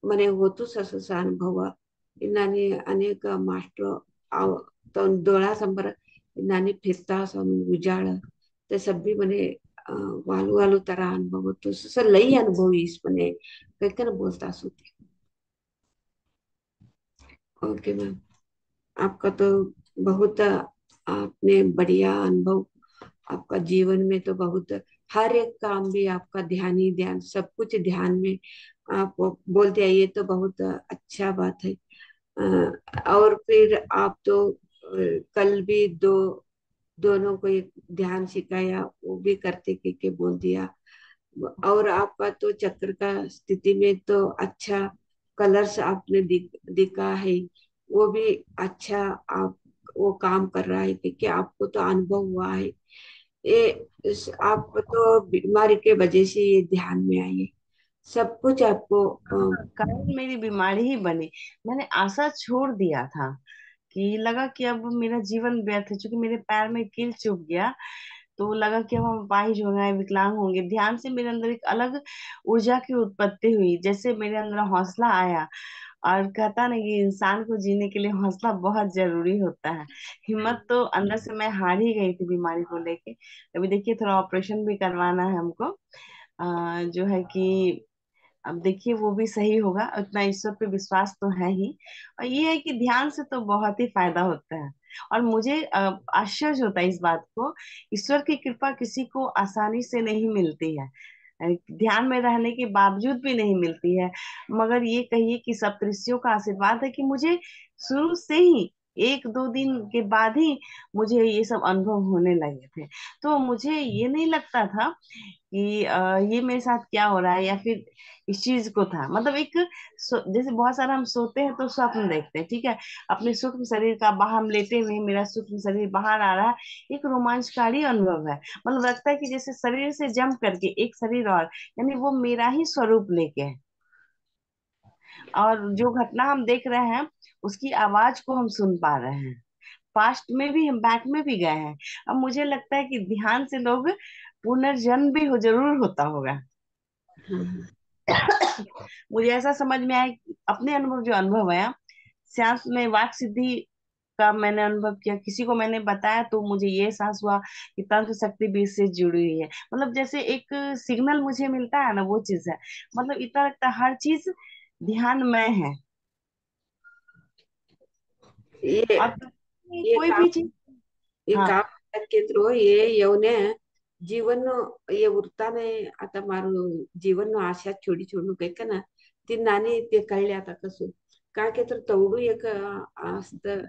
मने होतुच असं अनुभव नानी अनेक मास्टर आव डोळ्यासमोर नानी फिरता असं उजाळ ते सब्बी मने वालू वालू तरह अनुभव होतो सर लई अनुभव इस मने कैकन बोलता सुते ओके मैम आपका तो बहुत आपने बढ़िया अनुभव आपका जीवन में तो बहुत हर एक काम भी आपका ध्यान ही ध्यान सब कुछ ध्यान में आप बोलते हैं ये तो बहुत अच्छा बात है और फिर आप तो कल भी दोनों को एक ध्यान सिखाया, वो भी करते के बोल दिया। और आपका तो चक्र का स्थिति में तो अच्छा कलर्स आपने दिखा है, वो भी अच्छा। आप वो काम कर रहा है क्योंकि आपको तो अनुभव हुआ है ये। आप तो बीमारी के वजह से ये ध्यान में आई है, सब कुछ आपको कारण मेरी बीमारी ही बनी। मैंने आशा छोड़ दिया था कि लगा कि अब मेरा जीवन व्यर्थ है, क्योंकि मेरे पैर में कील चुभ गया। तो लगा कि अब हम अपाहिज हो गए, विकलांग होंगे। ध्यान से मेरे अंदर एक अलग ऊर्जा की उत्पत्ति हुई, जैसे मेरे अंदर हौसला आया। और कहता ना कि इंसान को जीने के लिए हौसला बहुत जरूरी होता है। हिम्मत तो अंदर से मैं हार ही गई थी बीमारी को लेके। अभी देखिए थोड़ा ऑपरेशन भी करवाना है हमको, जो है कि अब देखिए वो भी सही होगा। उतना ईश्वर पे विश्वास तो है ही। और ये है कि ध्यान से तो बहुत ही फायदा होता है। और मुझे आश्चर्य होता है इस बात को, ईश्वर की कृपा किसी को आसानी से नहीं मिलती है। ध्यान में रहने के बावजूद भी नहीं मिलती है। मगर ये कहिए कि सप्तऋषियों का आशीर्वाद है कि मुझे शुरू से ही 1-2 दिन के बाद ही मुझे ये सब अनुभव होने लगे थे। तो मुझे ये नहीं लगता था कि ये मेरे साथ क्या हो रहा है, या फिर इस चीज को था मतलब एक जैसे बहुत सारा हम सोते हैं तो स्वप्न देखते हैं, ठीक है। अपने सूक्ष्म शरीर का बाहर हम लेटे हुए हैं, मेरा सूक्ष्म शरीर बाहर आ रहा है, एक रोमांचकारी अनुभव है। मतलब लगता है कि जैसे शरीर से जम करके एक शरीर और, यानी वो मेरा ही स्वरूप लेके है। और जो घटना हम देख रहे हैं उसकी आवाज को हम सुन पा रहे हैं। पास्ट में भी हम बैक में भी गए हैं। अब मुझे लगता है कि ध्यान से लोग पुनर्जन्म भी जरूर होता होगा। हाँ, मुझे ऐसा समझ में आया कि अपने अनुभव जो अनुभव है, सेंस में वाक सिद्धि का मैंने अनुभव किया, किसी को मैंने बताया तो मुझे ये एहसास हुआ कि तंत्र शक्ति भी इससे जुड़ी हुई है। मतलब जैसे एक सिग्नल मुझे मिलता है ना, वो चीज है। मतलब इतना लगता है हर चीज ध्यान में है। ये और ये कोई काम भी चीज। ये हाँ। काम करके ये येवने जीवन ये उरताने आता मारू जीवन आशा छोडी छोडू काही का ना ती नानी ते कळले आता कसं काय के तर तेवढू एक असतं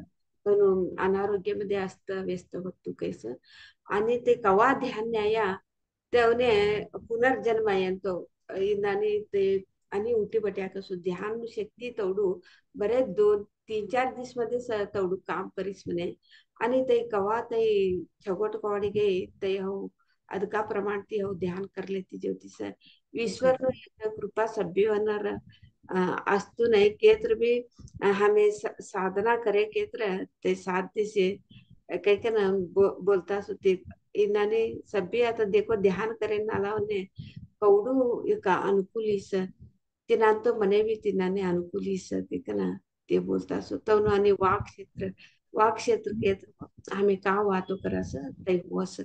पण अनारोग्यामध्ये असतं व्यस्त होतो कैस आणि ते कवा ध्यान न्याया तेवने पुनर्जन्म येतो नानी ते आणि उठी बट्या कसं ध्यान शक्ती तेवढू बरेच 2-3-4 दिवस मध्ये तेवढू काम करीस म्हणे आणि ते कवा ते छगोट कवाड़ी गए ते हो अदका प्रमाण ती हो ध्यान कर लेती ज्योति से ईश्वर नो एक कृपा सभ्य वनर अस्तु नहीं केत्र भी हमें साधना करे केत्र ते साध्य से कह के ना बोलता सुती इन्हाने सभ्य आता देखो ध्यान करे नाला ने कौडू एक अनुकूलिस तिनांतो मने भी तिनाने अनुकूलिस ते ना ते बोलता सो तो आणि वाक क्षेत्र के हमें का वातो करस तै वस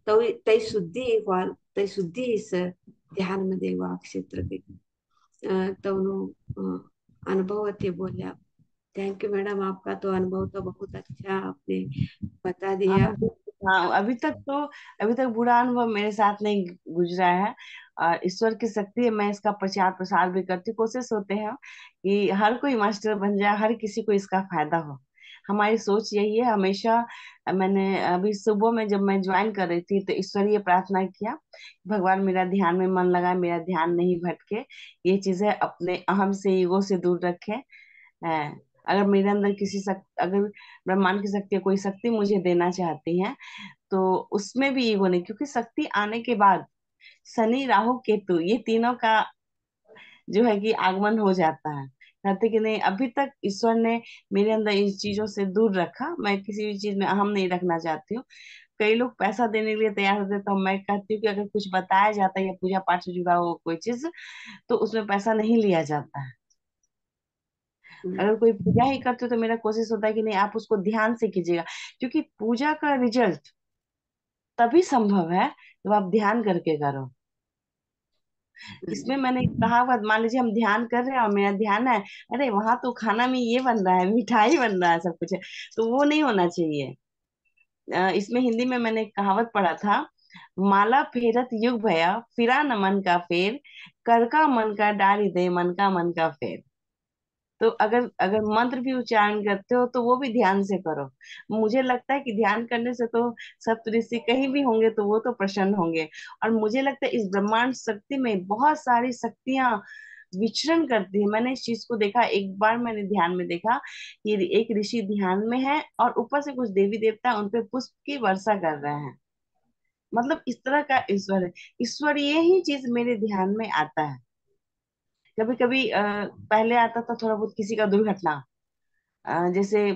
तै शुद्धि वाल तै शुद्धि इस ध्यान मध्ये वाक क्षेत्र के तवनो अनुभव थे बोलिया। थैंक यू मैडम, आपका तो अनुभव तो बहुत अच्छा आपने बता हाँ दिया। हाँ, अभी तक बुरा अनुभव मेरे साथ नहीं गुजरा है। और ईश्वर की शक्ति है, मैं इसका प्रचार प्रसार भी करती कोशिश होते हैं कि हर कोई मास्टर बन जाए, हर किसी को इसका फायदा हो। हमारी सोच यही है हमेशा। मैंने अभी सुबह में जब मैं ज्वाइन कर रही थी तो ईश्वरीय प्रार्थना किया, भगवान मेरा ध्यान में मन लगा, मेरा ध्यान नहीं भटके, ये चीजें अपने अहम से ईगो से दूर रखे। है। अगर मेरे अंदर अगर ब्रह्मांड की शक्ति कोई शक्ति मुझे देना चाहती है तो उसमें भी ईगो नहीं, क्योंकि शक्ति आने के बाद शनि राहु केतु ये तीनों का जो है कि आगमन हो जाता है। कहते कि नहीं, अभी तक ईश्वर ने मेरे अंदर इन चीजों से दूर रखा। मैं किसी भी चीज में अहम नहीं रखना चाहती हूँ। कई लोग पैसा देने के लिए तैयार होते हैं, तो मैं कहती हूँ कि अगर कुछ बताया जाता है या पूजा पाठ से जुड़ा हो कोई चीज, तो उसमें पैसा नहीं लिया जाता है। अगर कोई पूजा ही करते हो तो मेरा कोशिश होता है कि नहीं, आप उसको ध्यान से कीजिएगा, क्योंकि पूजा का रिजल्ट तभी संभव है जब आप ध्यान करके करो। इसमें मैंने कहा हुआ, मान लीजिए हम ध्यान कर रहे हैं और मेरा ध्यान है, अरे वहां तो खाना में ये बन रहा है, मिठाई बन रहा है, सब कुछ है, तो वो नहीं होना चाहिए। इसमें हिंदी में मैंने एक कहावत पढ़ा था, माला फेरत युग भया फिरा न मन का फेर, कर का मन का डारी दे मन का फेर। तो अगर अगर मंत्र भी उच्चारण करते हो तो वो भी ध्यान से करो। मुझे लगता है कि ध्यान करने से तो सप्तऋषि कहीं भी होंगे तो वो तो प्रसन्न होंगे। और मुझे लगता है इस ब्रह्मांड शक्ति में बहुत सारी शक्तियां विचरण करती है। मैंने इस चीज को देखा, एक बार मैंने ध्यान में देखा कि एक ऋषि ध्यान में है और ऊपर से कुछ देवी देवता उन पे पुष्प की वर्षा कर रहे हैं। मतलब इस तरह का ईश्वर है। ईश्वर ये ही चीज मेरे ध्यान में आता है। कभी कभी पहले आता था थोड़ा बहुत किसी का दुर्घटना, जैसे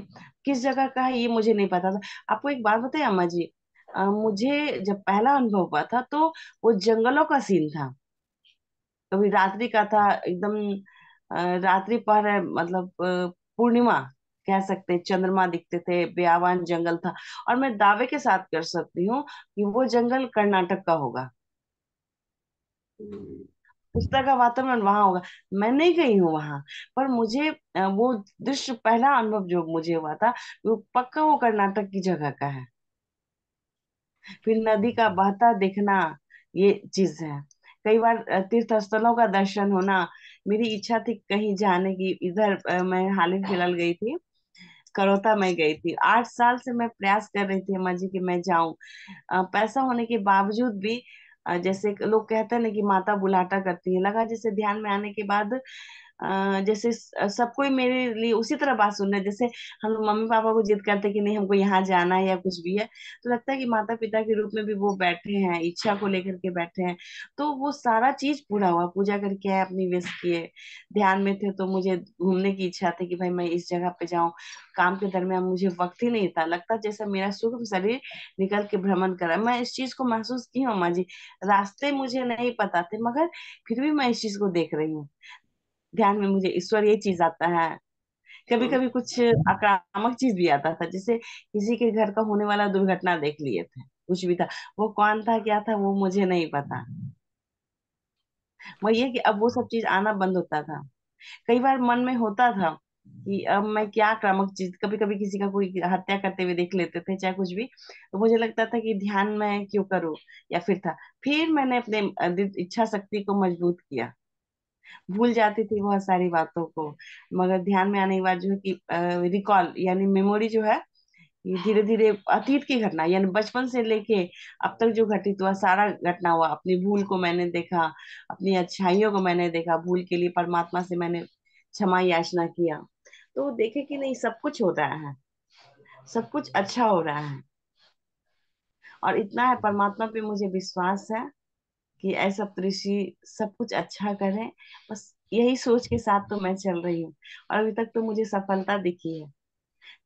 किस जगह का है ये मुझे नहीं पता था। आपको एक बात बताए अम्मा जी, मुझे जब पहला अनुभव हुआ था तो वो जंगलों का सीन था। कभी रात्रि का था एकदम, रात्रि पहर है, मतलब पूर्णिमा कह सकते हैं, चंद्रमा दिखते थे, बेयावान जंगल था। और मैं दावे के साथ कर सकती हूँ कि वो जंगल कर्नाटक का होगा। हम्म, उस तरह का वातावरण वहां होगा। मैं नहीं गई हूँ वहां, पर मुझे वो दृश्य, पहला अनुभव जो मुझे हुआ था वो पक्का वो कर्नाटक की जगह का है। फिर नदी का बहता दिखना, ये चीज है। कई बार तीर्थ स्थलों का दर्शन होना। मेरी इच्छा थी कहीं जाने की। इधर मैं हाल ही फिलहाल गई थी, करौता में गई थी। 8 साल से मैं प्रयास कर रही थी अम्मा जी कि मैं जाऊं। पैसा होने के बावजूद भी, जैसे लोग कहते हैं ना कि माता बुलाटा करती है, लगा जैसे ध्यान में आने के बाद जैसे सब कोई मेरे लिए उसी तरह बात सुन रहे हैं, जैसे हम लोग मम्मी पापा को जिद करते हैं कि नहीं हमको यहाँ जाना है या कुछ भी है, तो लगता है कि माता पिता के रूप में भी वो बैठे हैं, इच्छा को लेकर के बैठे हैं। तो वो सारा चीज पूरा हुआ, पूजा करके आए, अपनी विश किए, ध्यान में थे। तो मुझे घूमने की इच्छा थी कि भाई मैं इस जगह पे जाऊं। काम के दरमियान मुझे वक्त ही नहीं था, लगता जैसे मेरा सूक्ष्म शरीर निकल के भ्रमण कर रहा है। मैं इस चीज को महसूस की हूँ अम्मा जी। रास्ते मुझे नहीं पता थे, मगर फिर भी मैं इस चीज को देख रही हूँ। ध्यान में मुझे ईश्वर ये चीज आता है। कभी हाँ, कभी कुछ आक्रामक चीज भी आता था, जैसे किसी के घर का होने वाला दुर्घटना देख लिए थे, कुछ भी था। वो कौन था क्या था वो मुझे नहीं पता। वो ये कि अब वो सब चीज आना बंद होता था। कई बार मन में होता था कि अब मैं क्या आक्रामक चीज, कभी कभी किसी का कोई हत्या करते हुए देख लेते थे चाहे कुछ भी, तो मुझे लगता था कि ध्यान में क्यों करूं, या फिर था। फिर मैंने अपने इच्छा शक्ति को मजबूत किया। भूल जाती थी बहुत सारी बातों को, मगर ध्यान में आने के बाद जो है कि रिकॉल यानी मेमोरी जो है, ये धीरे धीरे अतीत की घटना यानी बचपन से लेके अब तक जो घटित हुआ सारा घटना हुआ, अपनी भूल को मैंने देखा, अपनी अच्छाइयों को मैंने देखा, भूल के लिए परमात्मा से मैंने क्षमा याचना किया। तो देखे कि नहीं सब कुछ हो रहा है, सब कुछ अच्छा हो रहा है। और इतना है, परमात्मा पे मुझे विश्वास है कि ऐसा ऋषि सब कुछ अच्छा करें। बस यही सोच के साथ तो मैं चल रही हूँ, और अभी तक तो मुझे सफलता दिखी है।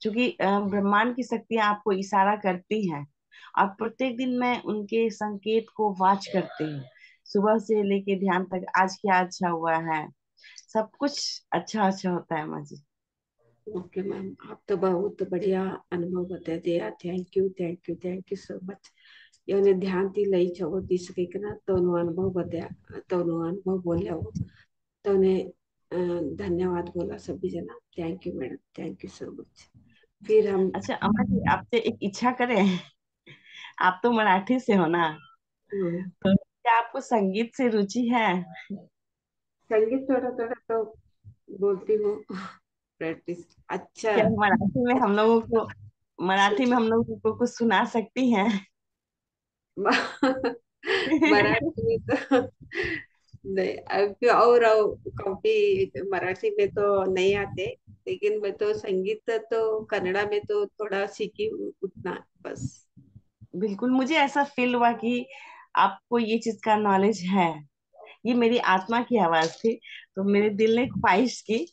क्योंकि ब्रह्मांड की शक्तियां आपको इशारा करती हैं, और प्रत्येक दिन मैं उनके संकेत को वाच करती हूँ। सुबह से लेके ध्यान तक आज क्या अच्छा हुआ है, सब कुछ अच्छा अच्छा होता है माँ जी। ओके मैम, आप तो बहुत बढ़िया अनुभव बता दिया। Thank you, thank you, thank you so much. ಇವನು ಧ್ಯಾನತಿ ಲೈ ಚಗೋ ದಿಸ್ಕೈಕನ ತೋನು अनुभव बता, तोनु अनुभव बोले हो, तोने धन्यवाद बोला सभी जना. Thank you madam, thank you so much. फिर हम अच्छा अम्मा जी, आपसे एक इच्छा करें? आप तो मराठी से हो ना, तो क्या आपको संगीत से रुचि है? संगीत थोड़ा थोड़ा तो बोलती हूँ. प्रैक्टिस. अच्छा. क्या मराठी में हम लोगों को, मराठी में हम लोगों को कुछ सुना सकती हैं? मराठी में तो नहीं, अभी और कॉपी मराठी में तो नहीं आते. लेकिन मैं तो संगीत तो कन्नड़ा में तो थोड़ा सीखी हूँ, उतना बस. बिल्कुल, मुझे ऐसा फील हुआ कि आपको ये चीज का नॉलेज है। ये मेरी आत्मा की आवाज थी, तो मेरे दिल ने ख्वाहिश की।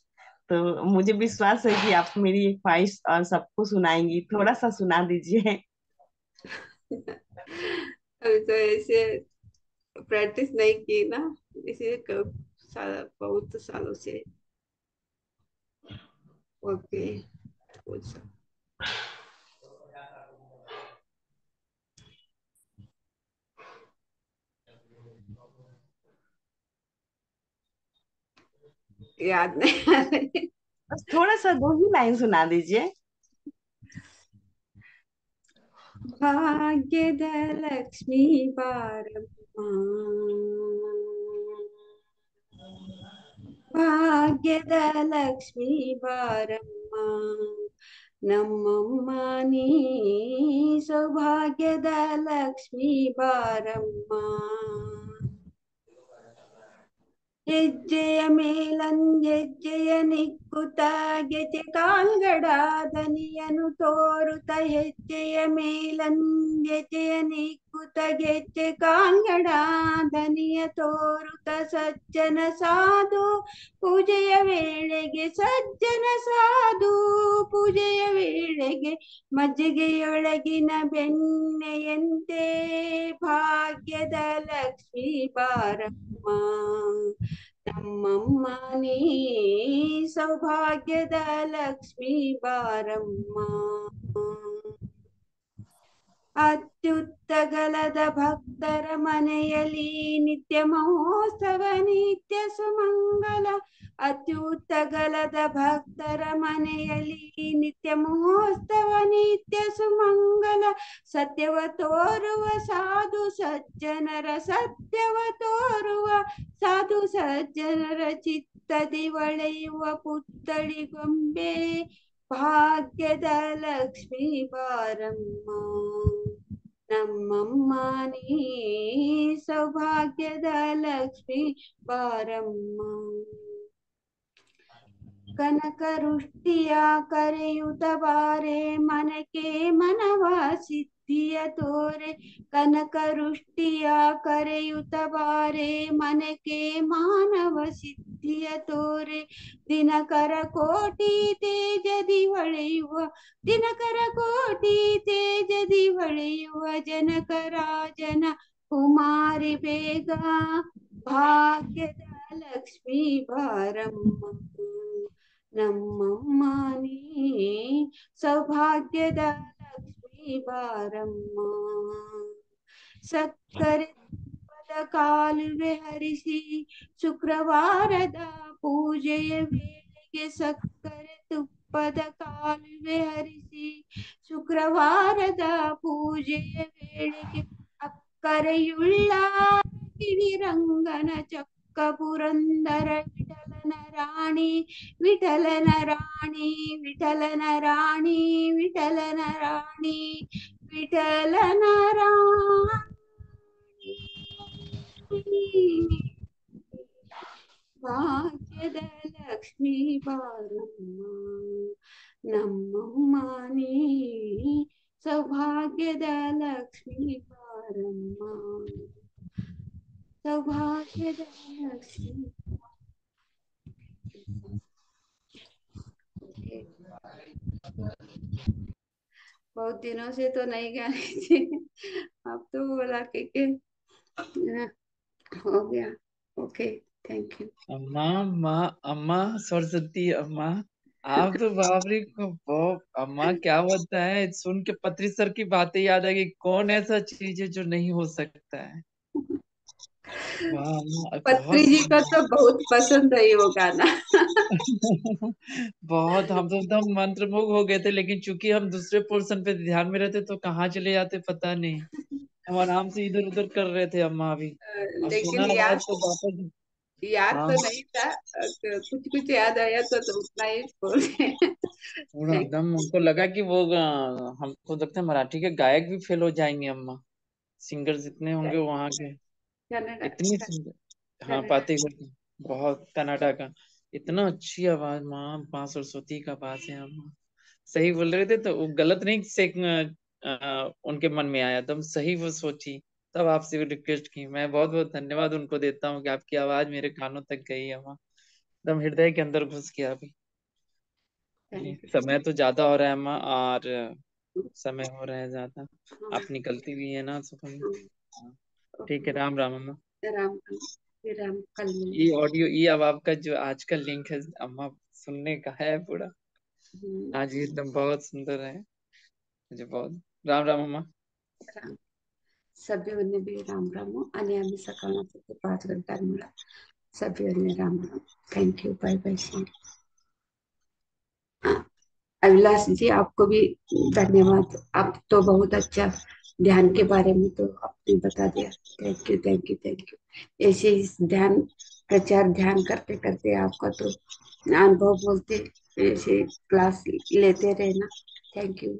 तो मुझे विश्वास है कि आप मेरी एक ख्वाहिश और सबको सुनाएंगी, थोड़ा सा सुना दीजिए। अभी तो ऐसे प्रैक्टिस नहीं की ना, इसे बहुत सालों से. ओके. याद नहीं आ रही. बस थोड़ा सा दो ही लाइन सुना दीजिए। ಭಾಗ್ಯದ ಲಕ್ಷ್ಮೀ ಬಾರಮ್ಮ, ಭಾಗ್ಯದ ಲಕ್ಷ್ಮೀ ಬಾರಮ್ಮ ನಮ್ಮಮ್ಮ ನೀ ಸೌಭಾಗ್ಯದ ಲಕ್ಷ್ಮೀ ಬಾರಮ್ಮ ಹೆಜ್ಜೆಯ ಮೇಲಂಜೆಜ್ಜೆಯ ನಿಕ್ಕುತ್ತ ಗೆಜೆ ಕಾಲ್ಗಡ ದನಿಯನು ತೋರುತ್ತ ಹೆಜ್ಜೆಯ ಮೇಲಂಜೆಜ್ಜೆಯ ನಿಕ್ಕುತ್ತ ಗೆಜ್ಜೆ ಕಾಲ್ಗಡ ದನಿಯ ತೋರುತ್ತ ಸಜ್ಜನ ಸಾಧು ಪೂಜೆಯ ವೇಳೆಗೆ ಸಜ್ಜನ ಸಾಧು ಪೂಜೆಯ ವೇಳೆಗೆ ಮಜ್ಜಿಗೆಯೊಳಗಿನ ಬೆಣ್ಣೆಯಂತೆ ಭಾಗ್ಯದ ಲಕ್ಷ್ಮೀ ಬಾರಮ್ಮ ನಮ್ಮಮ್ಮ ನೀ ಸೌಭಾಗ್ಯದ ಲಕ್ಷ್ಮೀ ಬಾರಮ್ಮ ಅತ್ಯುತ್ತಗಲದ ಭಕ್ತರ ಮನೆಯಲ್ಲಿ ನಿತ್ಯ ಮಹೋತ್ಸವ ನಿತ್ಯ ಸುಮಂಗಲ ಅತ್ಯುತ್ತಗಲದ ಭಕ್ತರ ಮನೆಯಲ್ಲಿ ನಿತ್ಯ ಮಹೋತ್ಸವ ನಿತ್ಯ ಸುಮಂಗಲ ಸತ್ಯವ ತೋರುವ ಸಾಧು ಸಜ್ಜನರ ಸತ್ಯವ ತೋರುವ ಸಾಧು ಸಜ್ಜನರ ಚಿತ್ತದಿ ಒಳೆಯುವ ಪುತ್ಥಳಿ ಗೊಂಬೆ ಭಾಗ್ಯದ ಲಕ್ಷ್ಮೀ ಬಾರಮ್ಮ ನಮ್ಮಮ್ಮ ನೀ ಸೌಭಾಗ್ಯದ ಲಕ್ಷ್ಮೀ ಬಾರಮ್ಮ ಕನಕ ವೃಷ್ಟಿಯ ಕರೆಯುತ್ತ ಬಾರೆ ಮನಕ್ಕೆ ಮನವ ಸಿದ್ಧಿಯ ತೋರೆ ಕನಕ ವೃಷ್ಟಿಯ ಕರೆಯುತ್ತ ಬಾರೆ ಮನಕ್ಕೆ ಮಾನವ ಸಿದ್ಧಿಯ ತೋರೆ ದಿನಕರ ಕೋಟಿ ತೇಜದಿ ಹೊಳೆಯುವ ದಿನಕರ ಕೋಟಿ ತೇಜದಿ ಹೊಳೆಯುವ ಜನಕರಾಜನ ಕುಮಾರಿ ಬೇಗ ಭಾಗ್ಯದ ಲಕ್ಷ್ಮೀ ಬಾರಮ್ಮ ನಮ್ಮಮ್ಮ ನೀ ಸೌಭಾಗ್ಯದ ಲಕ್ಷ್ಮೀ ಬಾರಮ್ಮ ಸಕ್ಕರೆ ತುಪ್ಪದ ಕಾಲುವೆ ಹರಿಸಿ ಶುಕ್ರವಾರದ ಪೂಜೆಯ ವೇಳೆಗೆ ಸಕ್ಕರೆ ತುಪ್ಪದ ಕಾಲುವೆ ಹರಿಸಿ ಶುಕ್ರವಾರದ ಪೂಜೆಯ ವೇಳೆಗೆ ಅಕ್ಕರೆಯುಳ್ಳ ಗಿರಿರಂಗನ ಚಕ್ಕ ಪುರಂದರ ವಿಠಲನ ರಾಣಿ ವಿಠಲನ ರಾಣಿ ವಿಠಲನ ರಾಣಿ ವಿಠಲನ ರಾಣಿ ವಿಠಲನ ರಾಣಿ ಭಾಗ್ಯದ ಲಕ್ಷ್ಮೀ ಬಾರಮ್ಮ ನಮ್ಮಮ್ಮ ನೀ ಸೌಭಾಗ್ಯದ ಲಕ್ಷ್ಮೀ ಬಾರಮ್ಮ सौभाग्यद लक्ष्मी बहुत दिनों से तो नहीं गा रही थी अब तो बोला कि हो गया ओके थैंक यू अम्मा माँ अम्मा सरस्वती अम्मा आप तो बाप रे वो अम्मा क्या होता है सुन के पत्री सर की बातें याद आ गई कौन ऐसा चीज है जो नहीं हो सकता है वाह अम्मा पत्री बहुत जी का तो बहुत पसंद है वो गाना बहुत हम तो एकदम मंत्रमुग्ध हो गए थे लेकिन चूंकि हम दूसरे पोर्शन पे ध्यान में रहते तो कहाँ चले जाते पता नहीं हम आराम से इधर उधर कर रहे थे अम्मा अभी और लेकिन सुना याद आवाज तो वापस याद हाँ तो नहीं था कुछ कुछ याद आया तो उतना ही बोल पूरा एकदम हमको लगा कि वो हमको लगता है मराठी के गायक भी फेल हो जाएंगे अम्मा सिंगर जितने होंगे वहाँ के कन्नड़ा इतनी सुंदर हाँ कन्नड़ा पाते बहुत कनाडा का इतना अच्छी आवाज माँ माँ सरस्वती का आवाज है अम्मा सही बोल रहे थे तो वो गलत नहीं से उनके मन में आया तब सही वो सोची तब आपसे रिक्वेस्ट की मैं बहुत बहुत धन्यवाद उनको देता हूँ कि आपकी आवाज मेरे कानों तक गई है अम्मा एकदम हृदय के अंदर घुस गया अभी थैंक यू समय तो ज्यादा हो रहा है अम्मा और समय हो रहा है ज्यादा हाँ, आप निकलती भी है ना सुबह में हाँ, ठीक है ओके राम राम अम्मा राम फिर हम कल ये मिलेंगे ऑडियो ये अब आपका जो आज का लिंक है अम्मा सुनने का है पूरा आज ये एकदम बहुत सुंदर है मुझे बहुत राम राम अम्मा राम सभ्यवन्य भी राम राम आणि आम्ही सकाळचं ते 5 घंटांमुळे सभ्यवन्य Ram Ram thank you bye bye सी अभिलाष जी आपको भी धन्यवाद आप तो बहुत अच्छा ध्यान के बारे में तो आपने बता दिया thank you thank you thank you ऐसे ही ध्यान प्रचार ध्यान करते करते आपका तो अनुभव बोलते ऐसे क्लास लेते रहना। Thank you.